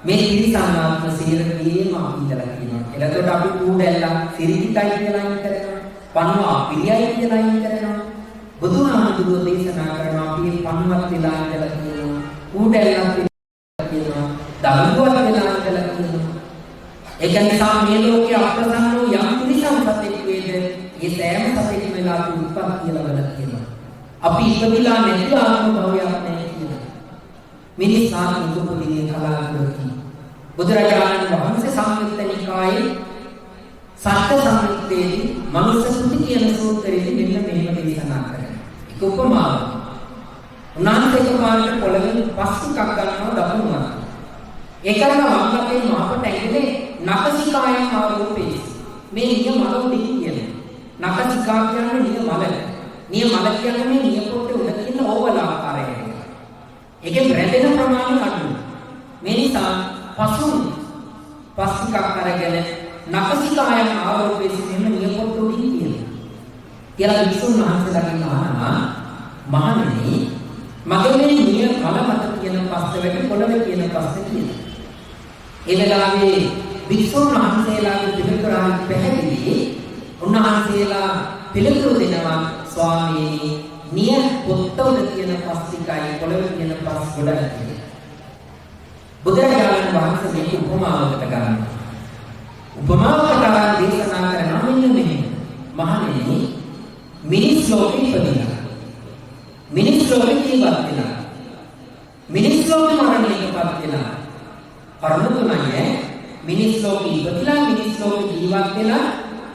මේ පිරිසමාත්ම සියලුම අපි ඉඳලා තියෙනවා. එතකොට අපි කූඩැල්ලා සිරිතිටයි කියලා හිතනවා. පණුවා පිළියයි කියලා හිතනවා. බුදුහාමුදුරුවෝ දේශනා කරනවා අපි පණුවත් වෙලා ඉඳලා තියෙනවා. කූඩැල්ලක් වෙලා තියෙනවා. දරුවක් වෙලා ඉඳලා තියෙනවා. ඒක නිසා මේ ලෝකයේ අප්‍රසන්න වූ යම් පිරිසක් සතෙක් වේද ඒ සෑම සතෙක් වෙලා උත්පත් කියලා වල තියෙනවා. අපි ඉපදිලා නැති ආත්ම භවයක් නැහැ කියලා. මිනිසාත් උපදිනේ කලාතුරකින් බුදුරජාණන් වහන්සේ සංයුත්ත නිකායේ සත්‍ය සංයුත්තේදී මනුෂ්‍ය සුති කියන සූත්‍රයේදී මෙන්න මෙහෙම දේශනා කරනවා. ඒක උපමාවක්. උනාන්තේක පාරට පොළවෙන් පස් ටිකක් ගන්නවා දකුණු අත. ඒ කරන වම්පතේ මාපට ඇඟිලේ නකසිකායන් ආරෝපේ. මේ නිය මල උඩින් කියන්නේ. නකසිකා කියන්නේ නිය මල. නිය මල කියන්නේ මේ නිය පොට්ටේ උඩ තියෙන ඕවල ආකාරය. ඒකේ රැඳෙන ප්‍රමාණය අඩුයි. මේ නිසා පසුන් පස් ටිකක් අරගෙන නකසිකායන් ආරෝපේ සිටින නිය පොට්ටේ උඩින් කියනවා. කියලා විසුණු මහන්සලාගෙන් අහනවා මහණෙනි මගේ මේ නිය මල මත කියන පස්ත වෙට පොළවේ කියන පස්ත කියනවා. ඒ වෙලාවේ විසුණු මහන්සලාගේ පිළිතුරාන් පැහැදිලි උන්වහන්සේලා පිළිතුරු දෙනවා ස්වාමීනි නිය පොත්තවල තියෙන පස්තිකයි පොළවේ තියෙන පස් ගොඩක් කියලා. බුදුරජාණන් වහන්සේ මේක උපමාවකට ගන්නවා. උපමාවකට දේශනා කරනවා මෙන්න මෙහෙම. මහණෙනි මිනිස් ලෝකෙ ඉපදිනා. මිනිස් ලෝකෙ ජීවත් වෙනවා. මිනිස් ලෝකෙ මරණයටපත් වෙනවා. කර්ම තුනයි මිනිස් ලෝකෙ ඉපදිලා මිනිස් ලෝකෙ ජීවත් වෙලා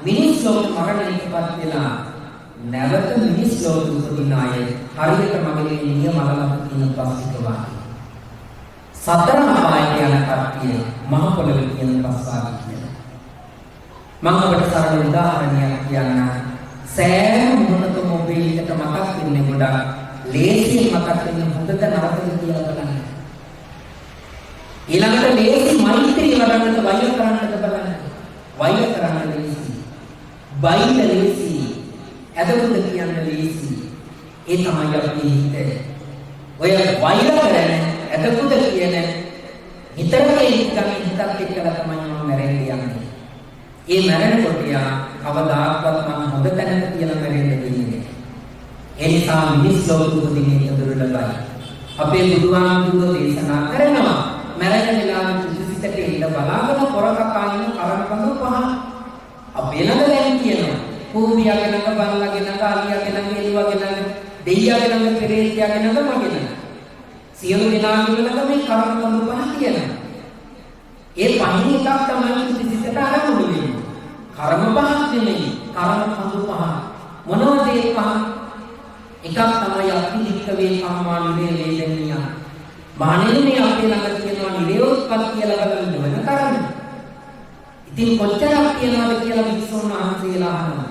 මිනිස් ලෝකෙ මරණයටපත් වෙලා නැවත මිනිස් ලෝකෙ උපදින අය හරියට මගේ නියම අලලක තියෙන පස්තික වාගේ. සතර අපායට යන කට්ටිය මහ පොළොවේ තියෙන පස්වාගේ කියලා. මම ඔබට සරල උදාහරණයක් කියන්න. සෑම මොහොතකම ඔබේ හිතට මතක් වෙන්නේ ගොඩක් ලේසියෙන් මතක් වෙන හොඳද නරකද කියලා බලන්න. ඊළඟට ලේසි මෛත්‍රිය වඩන්නට වෛර කරන්නට බලන්න. වෛර කරන්න ලේසි. බයිල ලේසි. ඇදමුද කියන්න ලේසි. ඒ තමයි අපේ හිත. ඔය වෛර කරන ඇදමුද කියන හිතරේ හිතක් එක්කලා තමයි මම මැරෙන්නේ යන්නේ. ඒ මැරෙනකොට යා කවදාකවත් මම හොඳ තැනක කියලා මැරෙන්න දෙන්නේ නැහැ. ඒ නිසා මිනිස් ලෝකෙ උපදින්නේ දුර්ලභයි. අපේ බුදුහාමුදුරුවෝ දේශනා කරනවා මැරෙන වෙලාවට කිසිසේට ඉඳ බලාගෙන පොරකපායින කරකඳු පහ අපේ ළඟ දැන් කියනවා කූඹියාගේ ළඟ බල්ලාගේ ළඟ අලියාගේ ළඟ එළුවාගේ ළඟ දෙයියාගේ ළඟ පෙරේතයාගේ ළඟ මගේ ළඟ සියලු දෙනාගේ ළඟ මේ කරකඳු පහ කියනවා. ඒ පහින් එකක් තමයි කිසිසේට අරමුණු වෙන්නේ. කර්ම පහක් නෙමෙයි කරකඳු පහ. මොනවද ඒ පහ? එකක් තමයි අතිදික්කවේ කම්මා නිරේ වේදනිය. මානෙන්නේ මේ අපේ ළඟ තියෙනවා නිරෝධපත්තිය ලබන වෙන කරන්නේ. ඉතින් කොච්චරක් කියනවාද කියලා විශ්වෝන් වහන්සේලා අහනවා.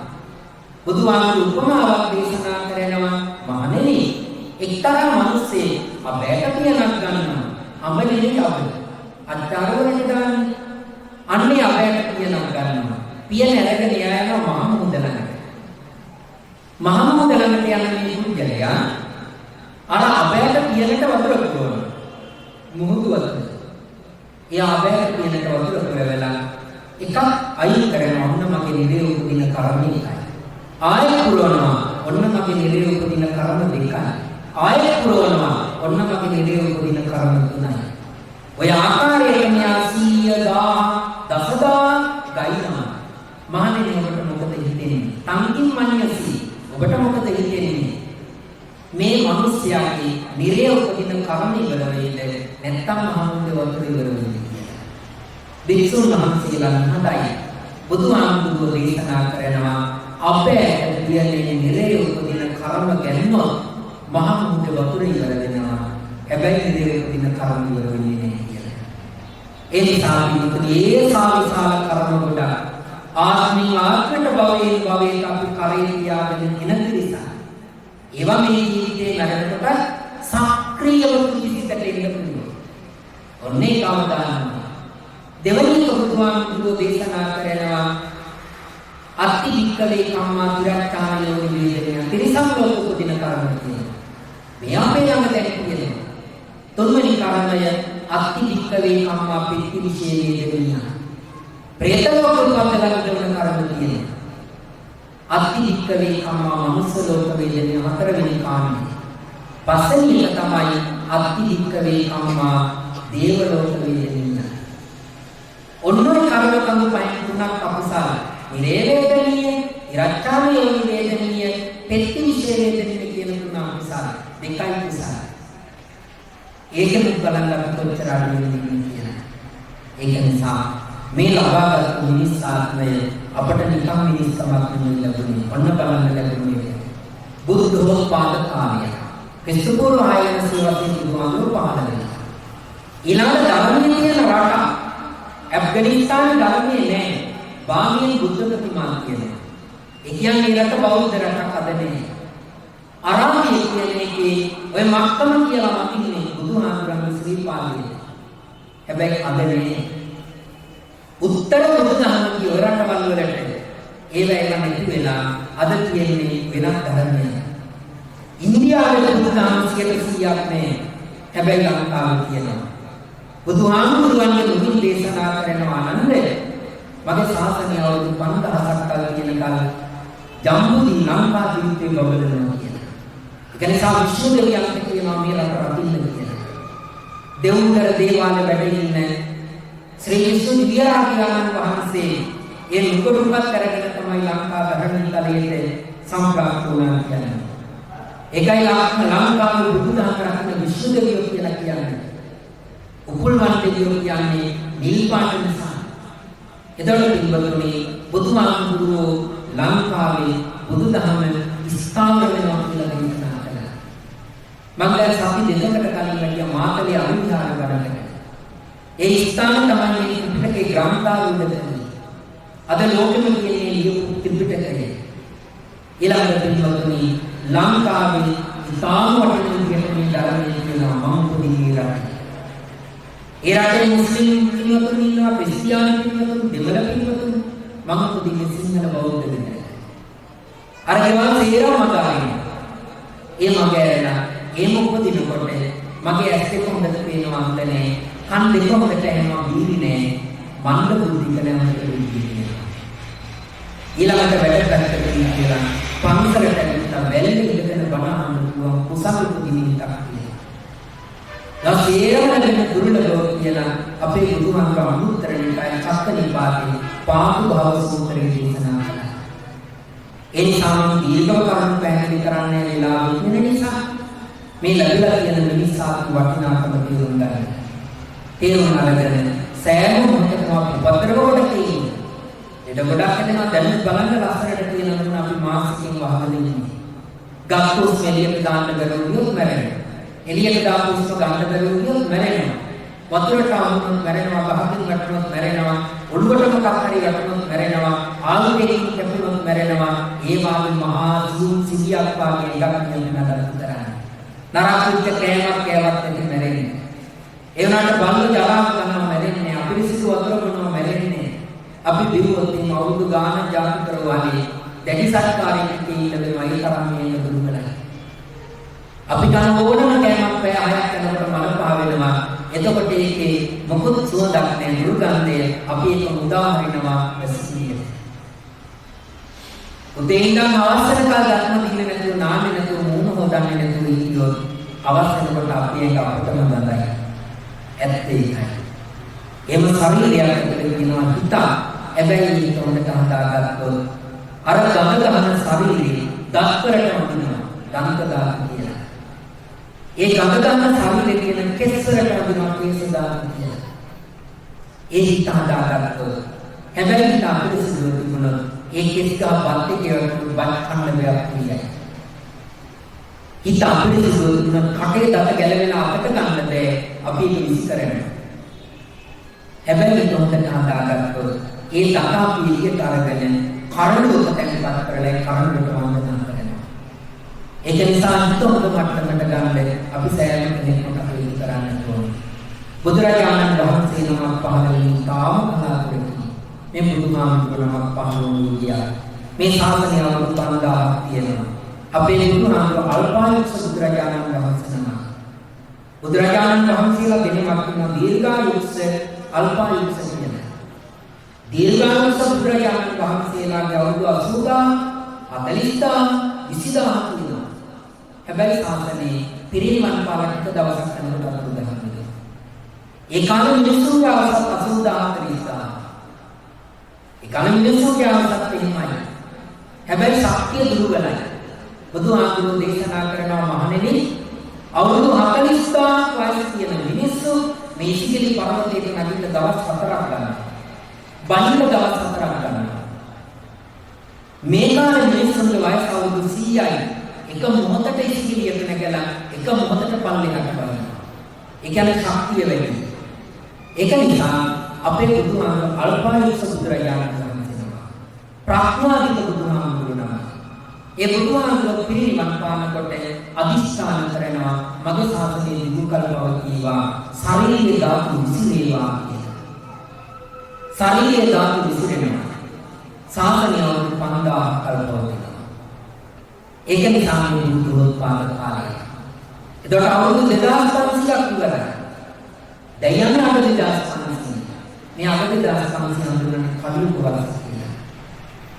බුදුහාමුදුරු උපමාවක් දේශනා කරනවා. මානෙන්නේ එක්තරා මිනිස්සේ අපේට පියනක් ගන්නවා. අඹලේ අවල. අත්තරවලට දාන්නේ. අන්නේ අපේට පියනක් ගන්නවා. පියන අරගෙන යනවා මහමුද ළඟට. මහමුද ළඟට යන මේ පුද්ගලයා අර අපේට පියනට වතුර පුරවනවා. මුහුදු වතුර. එයා අපේට පියනට වතුර පුරවලා එකක් අයින් කරනවා. ඔන්න මගේ නිරේ උපදින කර්ම එකයි. ආයෙත් පුරවනවා. ඔන්න මගේ නිරේ උපදින කර්ම දෙකයි. ආයෙත් පුරවනවා. ඔන්න මගේ නිරේ උපදින කර්ම තුනයි. ඔය ආකාරයට මෙයා 100,000 දසදා ගයිනවා. මහණෙනි ඔබට මොකද හිතෙන්නේ? තංකින් මඤ්ඤසි. ඔබට මොකද හිතෙන්නේ? මේ මිනිස්යාගේ නිරේ උපදින කර්ම ඉවර වෙයිද නැත්නම් මහමුද වතුර ඉවර වෙයිද කියලා. භික්ෂුන් වහන්සේලා හදයි බුදුහාමුදුරුවෝ දේශනා කරනවා අපේ කියන්නේ නිරේ උපදින කර්ම ගැනීම මහමුද වතුර ඉවර වෙනවා. හැබැයි නිරේ උපදින කර්ම ඉවර වෙන්නේ නැහැ කියලා. ඒ නිසා මේ සාවිසාල කර්ම කොට ආත්මී ආත්මක භවයෙන් අපි කරේ තියාගෙන එන නිසා ඒවා මේ ජීවිතේ නැරෙනකොට සක්‍රීයව කිසිතට එන්න පුළුවන්. ඔන්නේ කවදානම් දෙවනි බුදුහාමුදුරුවෝ දේශනා කරනවා අත්ති වික්කලේ කම්මා විරක්ඛායෝ වේදනය තිරිසන් ලෝක උපදින කර්ම කියනවා. මේ අපේ ළඟ දැන් කියනවා. තුන්වෙනි කර්මය අත්ති වික්කලේ කම්මා පිටි විශේෂ වේදනය. ප්‍රේත ලෝක උපදින කර්ම කියනවා. අත්ති වික්කලේ කම්මා මනුස්ස ලෝක වේදනය හතරවෙනි කාණ්ඩය. පස්වෙනි එක තමයි අත්ති වික්කලේ කම්මා දේව ලෝක වේදනය. ඔන්නෝ කර්ම කඳු පහෙන් තුනක් අපසාර. නිරේ වේදනීය, ඉරච්ඡාමී වේදනීය, පෙත්ති විශේෂ වේදනීය කියන තුන අපසාර. දෙකයි කුසාර. ඒකෙත් බලන්න අපි කොච්චර අඩුවෙන්ද කියලා. ඒක නිසා මේ ලබාගත් මිනිස් ආත්මය අපට නිකම් මිනිස්කමක් නෙමෙයි ලැබුණේ. ඔන්න බලන්න ලැබුණේ බුද්ධෝත්පාද කාර්යය. ක්‍රිස්තුපූර්ව ආයන සේවකයන් බුදුහාමුදුරුවෝ පහළ වෙනවා. ඊළඟ ධර්මයේ තියෙන රට ඇෆ්ගනිස්තාන ධර්මයේ නෑ. බාමියන් බුද්ධ ප්‍රතිමා කියනවා. ඒ කියන්නේ රට බෞද්ධ රටක් අද නෙමෙයි. අරාබිය කියන එකේ ඔය මක්කම කියලා මතින්නේ බුදුහාමුදුරන්ගේ ශ්‍රී පාදයේ. හැබැයි අද නෙමෙයි. උත්තර බුදුදහම කිය රටවල් වලට ඒවැයලා නැති වෙලා අද තියෙන්නේ වෙනත් ධර්මයක්. ඉන්දියාවේ බුදුදහම 100ක් නෑ. හැබැයි ලංකාවේ තියෙනවා. බුදුහාමුදුරුවන්ගේ මුලින් දේශනා කරනවා ආනන්දේ මගේ ශාසනය අවුරුදු 5000ක් කල කියන කල ජම්බුදී ලංකා ජීවිතේ බබලනවා කියලා. ඒ නිසා විශ්ව දෙවියන්ට කියනවා මේ රට රකින්න කියලා. දෙවුන්තර දේවාලේ වැඩ ඉන්නේ ශ්‍රී විසුද්ධි විහාරාධිකාරයන් වහන්සේ ඒ නුගුරුපත් කරගෙන තමයි ලංකා ධර්මතලයේ සම්ප්‍රාප්ත වුණා කියන්නේ. ඒකයි ලංකාවේ බුදුදහම රකින්න විශ්ව දෙවියෝ කියලා කියන්නේ. උපුල්වන් දෙවියෝ කියන්නේ නිල් පාට නිසා. එතකොට පින්වතුනි බුදුහාමුදුරුවෝ ලංකාවේ බුදුදහම ස්ථාවර වෙනවා කියලා දේශනා කළා. මම දැන් සති දෙකකට කලින් ගියා මාතලේ අවිහාර ගණනකට. ඒ ස්ථාන තමයි මේ ත්‍රිපිටකේ ග්‍රන්ථාවල දෙන්නේ. අද ලෝකෙම කියන්නේ ලියපු ත්‍රිපිටකය. ඊළඟට පින්වත්නි ලංකාවේ ඉතාම වටිනා විදිහට ධර්මයේ කියනවා මම පොඩි රටක්. ඒ රටේ මුස්ලිම් පින්වත්නි ඉන්නවා, ක්‍රිස්තියානි පින්වත්නි, දෙමළ පින්වත්නි, මම පොඩි සිංහල බෞද්ධ දෙන්නේ. අර ඒවා තේරෙම මගාරින්. ඒ මගෑරලා ඒ මොකදිනකොට මගේ ඇස් දෙක හොඳට පේනවා අන්දනේ, කන් දෙක හොඳට ඇහෙනවා බීරි නෑ, මන්ද බුද්ධි කලකට විදිහේ. ඊළඟට වැඩ කරලා කියලා පන්සලට ඇවිල්ලා වැල්ලේ ඉඳගෙන බණ අහන්න පුළුවන් කුසල පුදිනිටක් තියෙනවා. ඊළඟට දුර්ලභව කියලා අපේ බුදුහාමුදුරුවෝ අනුත්තරණිකයි චක්කනිපාතේ පාපු භව සූත්‍රයේ දේශනා කළා. ඒ නිසා මම දීර්ඝව කරුණු පැහැදිලි කරන්නේ වෙලාව ඉන්න නිසා මේ ලැබිලා තියෙන මිනිස්සාත් වටිනාකම තේරුම් ගන්න. තේරුම් අරගෙන සෑම මොහොතකම උපද්‍රවකට තියෙන්නේ. ඒක ගොඩක් දෙනා දැන් බලන්න ලස්සනට තියෙනවා අපි මාසිකින් වහගෙන ඉන්නේ. ගස්කොස් එළියට දාන්න බැරුණොත් මැරෙනවා. එළියට දාපු උස්ම ගන්න බැරුණොත් මැරෙනවා. වතුරට අමුණොත් මැරෙනවා, ගහකින් වැටුනොත් මැරෙනවා, ඔළුවට මොකක් හරි වැටුනොත් මැරෙනවා, ආලුවකින් කැපුනොත් මැරෙනවා. ඒ වාගේ මහා සූම් සිවියක් වාගේ එකක් කියනවා කරන්නේ. නරකුච්ච කෑමක් කෑවත් ඇති මැරෙන්නේ. ඒ වුණාට බල්ල ජරාව ගන්නවා මැරෙන්නේ. අපිරිසිදු වතුර බොනවා මැරෙන්නේ. අපි බිරුවොත් මේ අවුරුදු ගාන ජාති කරවාලේ දැඩි සත්කාරයෙන් ඉන්න වෙනවා. ඒ තරම් මේ දුර්වලයි. අපි ගන්න ඕනම කෑමක් පැය 6ක් යනකොට මල පහ වෙනවා. එතකොට ඒකේ මොකොත් සුවඳක් නැහැ, දුර්ගන්ධය. අපි ඒක මුදා හරිනවා ඇසිනිය. උදේ ඉඳන් අවශ්‍ය කාල ගන්න දින්නේ නැතුව, නාන්නේ නැතුව, මූණ හොදන්නේ නැතුව ඉතියොත් අවශ්‍ය කොට අපි ඒක අපිටම දඳයි. ඇත්ත ඒකයි. එම ශරීරයක් ඇතුලේ තියෙනවා හිත. හැබැයි ඒක හොඳට හදාගත්තොත් අර ගඳ ගන්න ශරීරේ දස්තරට වදිනවා. දන්ත දාන කියලා. ඒ ගඳ ගන්න ශරීරේ තියෙන කෙස්සරට වදිනවා කේස දාන කියලා. ඒ හිත හදාගත්තොත් හැබැයි හිත අපිරිසිදු තිබුණොත් ඒ කෙස් ගහ බත් එකේ බත් කන්න දෙයක් කියයි. හිත අපිරිසිදු තිබුණොත් කටේ දත ගැලවෙන අතට ගන්න දෙය අපි විශ්ි කරනවා. හැබැයි ඒක හොඳට හදාගත්තොත් ඒ දත අපි එළියට අරගෙන කරඬුවක තැන්පත් කරලා කරඬුවට වන්දනා කරනවා. ඒක නිසා හිත හොඳ මට්ටමකට ගන්න අපි සෑම කෙනෙක්ම කටයුතු කරන්න ඕනේ. බුදුරජාණන් වහන්සේ නමක් පහළ වෙන තාම කලාතුරකින් මේ බුදුහාමුදුරුවෝ නමක් පහළ වුණේ ගියා. මේ ශාසනය අවුරුදු 5000ක් තියෙනවා. අපේ බුදුහාමුදුරුවෝ අල්පායුෂ බුදුරජාණන් වහන්සේ නමක්. බුදුරජාණන් වහන්සේලා දෙනමක් කියන දීර්ඝායුෂ අල්පායුෂ කියන. දීර්ඝායුෂ බුදුරජාණන් වහන්සේලාගේ අවුරුදු 80000 40000 20000 තියෙනවා. හැබැයි ශාසනයේ පිරිනිවන් පාන එක දවසක් යනකොට අවුරුදු 1000. ඒ කාලේ මිනිස්සුන්ගේ අවසත් 80000 30000. ඒ කාලේ මිනිස්සුන්ගේ අවසත් එහෙමයි. හැබැයි ශක්තිය දුර්වලයි. බුදුහාමුදුරුවෝ දේශනා කරනවා මහණෙනි අවුරුදු 40000 වයස තියෙන මිනිස්සු මේ ඉසිලි පර්වතයේ නැගිට දවස් 4ක් ගන්නවා. බහින්න දවස් 4ක් ගන්නවා. මේ කාලේ මිනිස්සුන්ගේ වයස අවුරුදු 100යි. එක මොහොතට ඉසිලියට නැගලා එක මොහොතට පල්ලෙහාට බලනවා. ඒ කියන්නේ ශක්තිය වැඩි. ඒක නිසා අපේ බුදුහාමුදුරුවෝ අල්පායුෂ බුදුරජාණන් වහන්සේ ප්‍රඥාදික බුදුහාමුදුරුවෝ නම. ඒ බුදුහාමුදුරුවෝ පිරිනිවන් පානකොට අදිස්ථාන කරනවා මගේ ශාසනයේ දිගු කල පවතිවා ශරීරයේ ධාතු විසිරේවා කියලා. ශරීරයේ ධාතු විසිරෙනවා. ශාසනය අවුරුදු 5000ක් කල පවතිනවා. ඒක නිසා මේ බුද්ධෝත්පාද කාලය. එතකොට අවුරුදු 2500ක් ඉවරයි. දැන් යන්නේ අවුරුදු 2500. මේ අවුරුදු 2500 අඳුරන කලියුග වර්ෂය කියලා.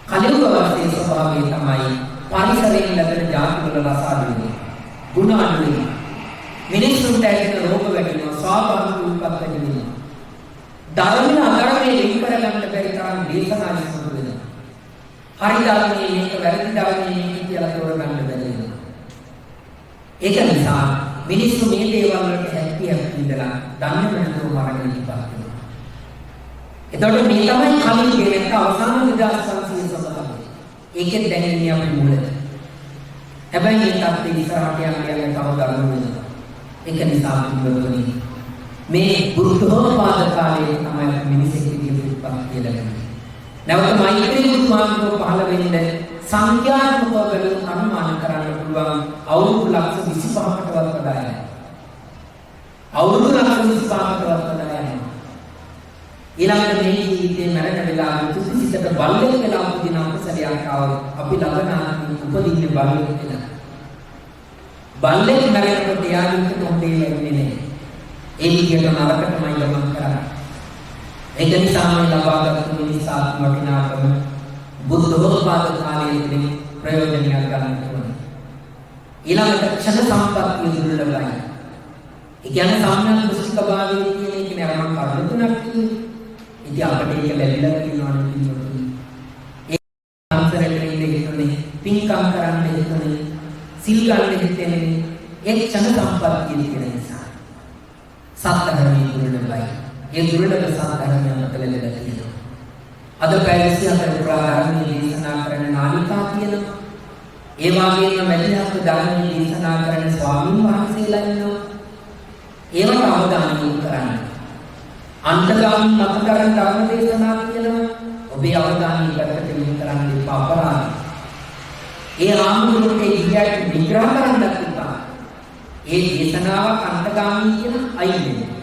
කලියුග වර්ෂයේ ස්වභාවය තමයි පරිසරයෙන් ලැබෙන ජාති වල රස අඩු වෙනවා. ගුණ අඩු වෙනවා. මිනිස්සුන්ට ඇතිවන රෝග වැඩි වෙනවා. ස්වාභාවික උත්පත් වැඩි වෙනවා. ධර්මයේ අධර්මයේ ලිංක කරගන්න බැරි තරම් දේශනා ඉස්මතු වෙනවා. හරි ධර්මයේ මේක වැරදි ධර්මයේ මේක කියලා තෝරගන්න බැරි වෙනවා. ඒක නිසා මිනිස්සු මේ දේවල් වලට හැප්පි ඉඳලා දන්නේ නැතුව මරණ ඉපත් වෙනවා. එතකොට මේ තමයි කලින් කියන අවසාන 2500 සබඳයි. ඒකෙන් දැනෙන්නේ අපි මූලද. හැබැයි මේ තත්ත්වෙ ඉස්සරහට යන්න තව දරුණු වෙනවා. ඒක නිසා පිළිවෙලකින් මේ බුද්ධෝත්පාද කාලයේ තමයි මිනිසෙක් විදියට උත්පත්ති ලැබෙන්නේ. නැවත මෛත්‍රී බුදුමානෝ පහළ වෙන්නේ සංඛ්‍යාත්මකව බැලුවොත් අනුමාන කරන්න පුළුවන් අවුරුදු ලක්ෂ 25කටවත් වඩා යනවා. අවුරුදු ලක්ෂ 25කටවත් වඩා යනවා. ඊළඟට මේ ජීවිතේ මරණ වෙලාවේ තුසිතට බල්ලෙක් වෙලා උපදින අපසලයක් ආවොත් අපි ලබන උපදින්නේ බල්ලෙක් වෙලා. බල්ලෙක් මරනකොට යාළුවෙක් මොහොතේ ලැබෙන්නේ නැහැ. ඒ විදිහට නරකටමයි ගමන් කරන්නේ. ඒක නිසා මේ ලබාගත් මිනිසා වටිනාකම බුද්ධෝත්පාද කාලයේදී ප්‍රයෝජනයක් ගන්න ඕනේ. ඊළඟට ක්ෂණ සම්පත්තිය දුර්ලභයි. ඒ කියන්නේ සාමාන්‍ය දෘෂ්ටිකභාවයේ කියන එක නේ අරන් කරුණු තුනක් තියෙනවා. ඉතින් අපිට ඒක ලැබිලා තියෙනවා නේ. ඒ අන්තරයෙන් ඉන්නේ පින්කම් කරන්න හිතන්නේ සිල් ගන්න හිතන්නේ ඒ ක්ෂණ සම්පත්තිය කියන නිසා. සත්‍යධර්මයේ දුර්ලභයි. ඒ දුර්ලභ සත්‍යධර්මය අපට ලැබෙලා තියෙනවා. අද පැයසි අතර ප්‍රාරම්භයේ දේශනා කරන නාලිකා තියෙනවා. ඒ වගේම මැදිහත් ධර්මයේ දේශනා කරන ස්වාමීන් වහන්සේලා ඉන්නවා. ඒවට අවධානය යොමු කරන්න. අන්තගාමී මතකරන ධර්ම දේශනා කියනවා. ඔබේ අවධානය පැත්තට යොමු කරන්න එපා අපරාධයි. ඒ ආමුදුරේ ඉදිරියට විග්‍රහ කරන්නත් එපා. ඒ දේශනාවක් අන්තගාමී කියන අයිනේ.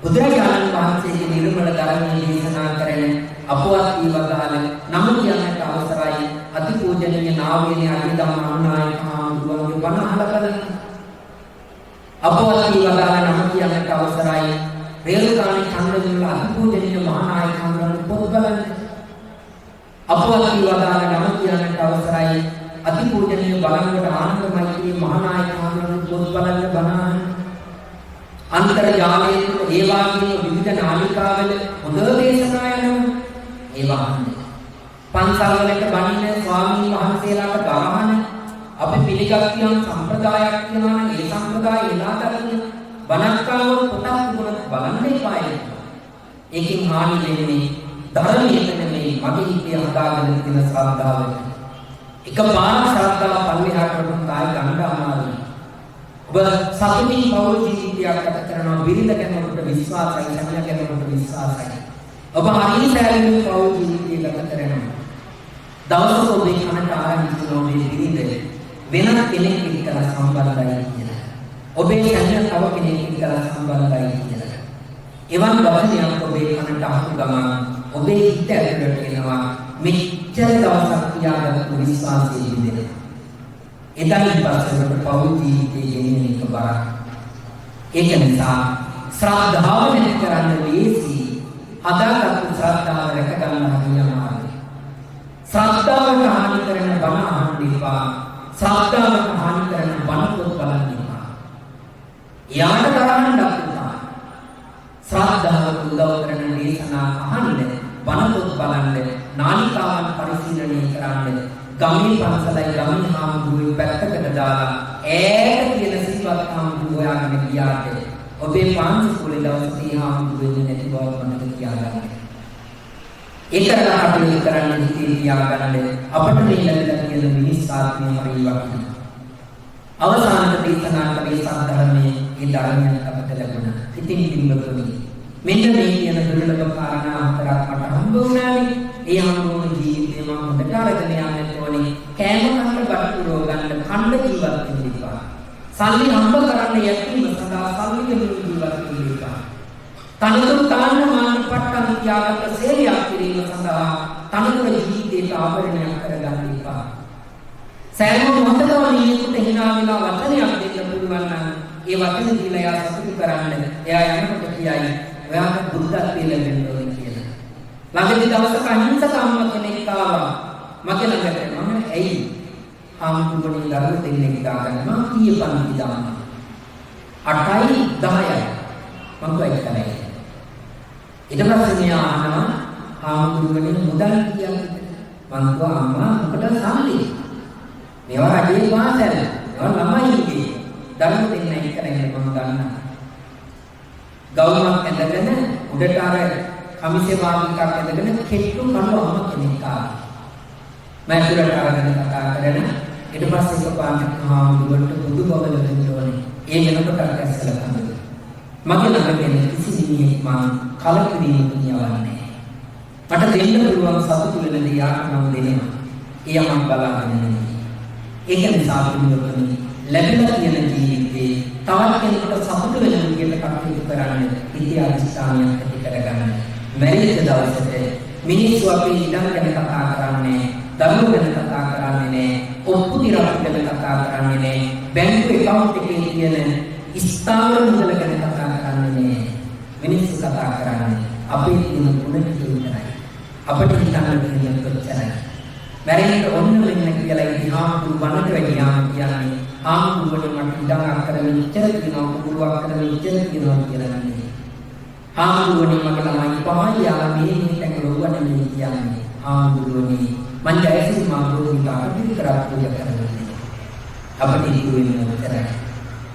බුදුරජාණන් වහන්සේගේ නිර්මල ධර්මයේ දේශනා කරන අපවත් ඊවදාල නම කියන්නට අවසරයි අතිපූජනීය නාවේනේ අරිදම් අනුනායක හාමුදුරුවන්ගේ බණ අහලා බලන්න. අපවත් ඊවදාල නම කියන්නට අවසරයි රේරුකාණේ චන්ද්‍රවිමල අතිපූජනීය මහානායක හාමුදුරුවන්ගේ පොත් බලන්න. අපවත් ඊවදාල නම කියන්නට අවසරයි අතිපූජනීය බලංගොඩ ආනන්ද මෛත්‍රී මහානායක හාමුදුරුවන්ගේ පොත් බලන්න බණ අන්තර්ජාලයේ ඒ වාගේ විවිධ නාලිකාවල හොඳ දේශනා යනවා. ඒ වහන්නේ පන්සල් වලට බණින ස්වාමීන් වහන්සේලාට ගාහන අපි පිළිගත්තියම් සම්ප්‍රදායක් කියනවා නම් ඒ සම්ප්‍රදාය එලාදරන බණක්කාව පොතක් තිබුණත් බලන්න එපායි. ඒකෙන් හානි වෙන්නේ ධර්මයේ නෙමෙයි මගේ හිතේ හදාගෙන තියෙන ශ්‍රද්ධාව. එකපාර ශ්‍රද්ධාව පල්ලෙහාට වුණ තායි ගන්න අමාරුයි. ඔබ සතුටින් පෞල් ජීවිතයක් ගත කරනවා බිරිඳ ගැනකට විශ්වාසයි සැමියා ගැනකට විශ්වාසයි. ඔබ හරිය සැලෙන පෞල් ජීවිතයක් ගත කරනවා. දවසක ඔබේ කනට ආරම්භ වෙන මේ බිරිඳ වෙනත් කෙනෙක් එක්ක සම්බන්ධයි කියලා. ඔබේ සැමියා තව කෙනෙක් එක්ක සම්බන්ධයි කියලා. එවන් වචනයක් ඔබේ කනට අහු ගමන් ඔබේ හිත ඇතුළට එනවා මෙච්චර දවසක් තියාගත්තු විශ්වාසය ඉඳිනවා. එතනින් පස්සේ පෞල් ජීවිතයේ ගෙනෙන එක බරක්. ඒක නිසා ශ්‍රද්ධාව නැති කරන්න ලේසි. හදාගත්තු ශ්‍රද්ධාව රැක ගන්න හරියමාරුයි. ශ්‍රද්ධාවට හානි කරන බණ අහන්න එපා. ශ්‍රද්ධාවට හානි කරන බණ පොත් බලන්න එපා. යාට තරහන්නත් එපා. ශ්‍රද්ධාවට උදව් කරන දේශනා අහන්න, බණ පොත් බලන්න, නාලිකාවන් පරිශීලනය කරන්න. ගමේ පන්සලයි ගමේ හාමුදුරුවෝ පැත්තකට දාලා ඈත තියෙන සිල්වත් හාමුදුරුවෝ යාගෙන ගියාට ඔබේ පාන්සලේ දවසේ හාමුදුරුවෝ නැති බව මතක තියාගන්න. ඒකලා අපි කරන්නේ හිතේ තියාගන්න අපිට මේ ලැබෙන තියෙන මිනිස් ආත්මය හරි වටිනවා. අවසානට දේශනා කරේ සාධර්මයේ ඒ ධර්මයන් අපට ලැබුණා. ඉතින් පිළිවෙලකදී මෙන්න මේ කියන දුර්ලභ කාරණා හතරක් මට හම්බ වුණානේ. ඒ හම්බුන ජීවිතේ මම හොඳට අරගෙන යන්න ඕනේ. කෑම කන්න බඩ පුරව ගන්න කන්න ජීවත් වෙන්න ඉපා. සල්ලි හම්බ කරන්න යැපීම සඳහා සල්ලි දෙමින් ජීවත් වෙන්න ඉපා. තනතුරු තාන්න මාන පට්ටම් තියාගන්න සේවයක් කිරීම සඳහා තනතුරු ජීවිතයට ආවරණයක් කරගන්න ඉපා. සෑම මොහොතකම නියුත් හිනා වෙලා වචනයක් දෙන්න පුළුවන් නම් ඒ වචන දීලා යා සතුටු කරන්න. එයා යනකොට කියයි ඔයාට බුද්ධත්වයේ ලැබෙන්න ඕනේ කියලා. ළඟදී දවසක අහිංසක අම්මා කෙනෙක් ආවා මගේ ළඟට. මම ඇයි හාමුදුරුවනේ දරුවෝ දෙන්නෙක් දාගන්න මම කීය පන්ති දාන්න 8යි 10යි මම කොයි කරේ. ඊට පස්සේ මෙයා අහනවා හාමුදුරුවනේ මුදල් කීයද? මම කිව්වා අම්මා මොකටද සල්ලි? මේවා රජේ පාසල. මේවා ළමයිගේ. දරුවෝ දෙන්නෙක් කරන්නේ මම ගන්නවා. ගෞරවයක් ඇඳගෙන උඩට අර කමිසේ වාග්ගයක් ඇඳගෙන කෙට්ටු කනවා කෙනෙක් ආවා. මම උඩට අරගෙන කතා කරගෙන ඊට පස්සේ එකපාරට හාමුදුරුවන්ට බුදු බව ලැබෙන්න ඕනේ. ඒ වෙනකොට අත්‍යවශ්‍යල තමයි. මගේ ළඟ තියෙන කිසි දිනෙක මම කලකිරීමකින් යවන්නේ. මට දෙන්න පුළුවන් සතුටු වෙන දේ ආත්මව දෙනවා. ඒ යමක් බලාගෙන ඉන්නේ. ඒක නිසා පිළිවෙලකින් ලැබෙන තියෙන ජීවිතේ තවත් කෙනෙකුට සතුටු වෙන විදිහට කටයුතු කරන්න ඉති අධිෂ්ඨානයක් ඇති කරගන්න. මැරිච්ච දවසට මිනිස්සු අපි ඉඳන් ගැන කතා කරන්නේ, දරුවෝ ගැන කතා කරන්නේ නැහැ, ඔප්පු දිරක් ගැන කතා කරන්නේ නැහැ, බැංකු account එකේ තියෙන ස්ථාවර මුදල ගැන කතා කරන්නේ නැහැ. මිනිස්සු කතා කරන්නේ අපේ තියෙන ගුණ විතරයි. අපිට හිතන්න තියෙන කොච්චරයි. මැරෙන්න ඕන වෙන්නේ කියලා ඉතිහාසු වනට වැඩියා කියන්නේ ආමුදුවට මට ඉඳන් අක්කර මෙච්චර තියෙනවා, කුඩුවක් අක්කර මෙච්චර තියෙනවා කියලා නන්නේ. ආමුදුවනේ මගේ ළමයි පහයි යාලා මේ තැන් රොවුවන මේ කියන්නේ. ආමුදුවනේ මං ජයසිරි මාගෝවිත අකිරි කරා පූජා කරනවා. අපිට ඉතු වෙන්නේ උතරයි.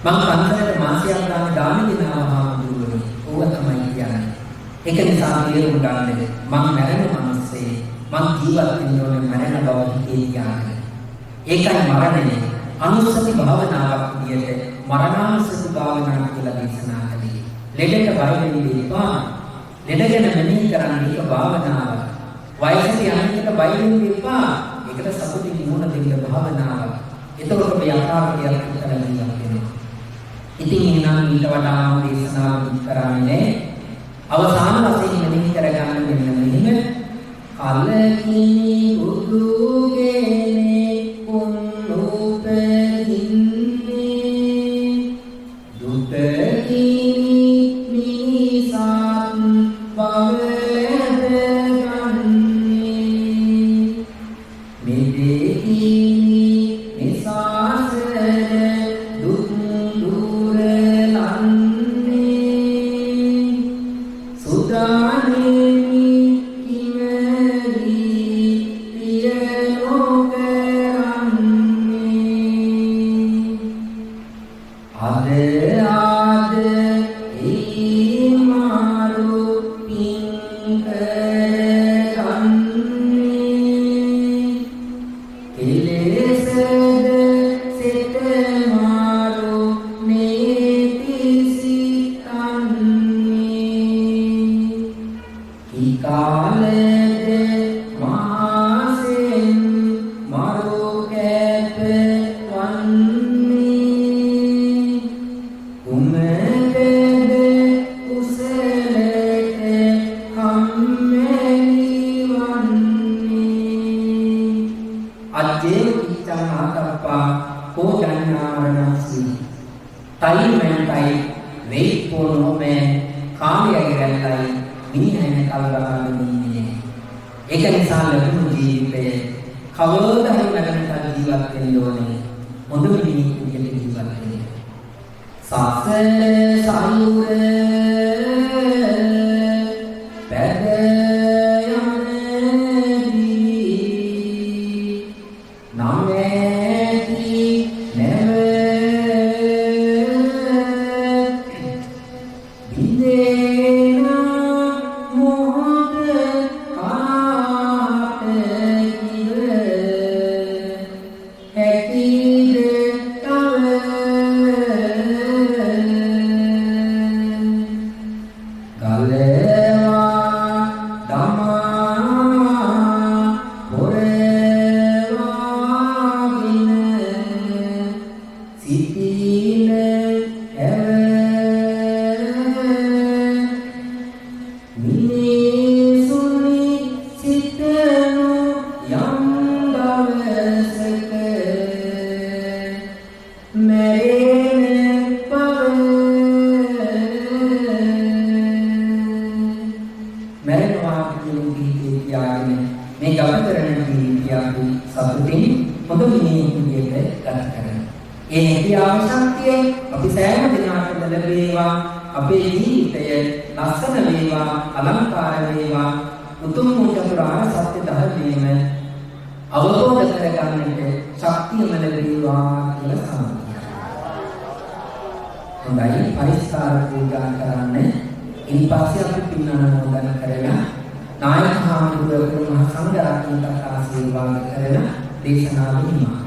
මං පන්සලට මාසයක් ගන්න දාන දෙනවා ආමුදුවනේ. ඕක තමයි කියන්නේ. ඒක නිසා තේරුම් ගන්න මං මැරෙන මිනිස්සේ මං ජීවත් වෙන්න ඕනේ මරණ බව කියන්නේ. ඒකයි මරණය. අනුස්සති භාවනාවක් විදියට මරණානුස්සති භාවනාව කියලා දේශනා කළේ. ලෙඩට බය වෙන්න එපා. ලෙඩ ගැන මෙනෙහි කරන්න ඒක භාවනාව. වයසට යන්නට බය වෙන්න එපා. ඒකට සතුටින් මුහුණ දෙන්න භාවනාව. එතකොට මේ යථාර්ථයක් කරගන්න වෙනවා. ඉතින් එහෙනම් ඊට වඩා දේශනාවක් කරන්නේ අවසාන වශයෙන් මෙනෙහි කරගන්න මෙන්න මෙහෙම කලකිනි බුදුගේනේ උපදින්නේ දුකකිනි මිනිසත් බවලදගන්නේ මෙදෙකිනි නිසාසර දුක් දුරලන්නේ සුදානේ නායක හාමුදුරුවෝ මහ සංඝරත්නයට ආශිර්වාද කරන දේශනාවෙන්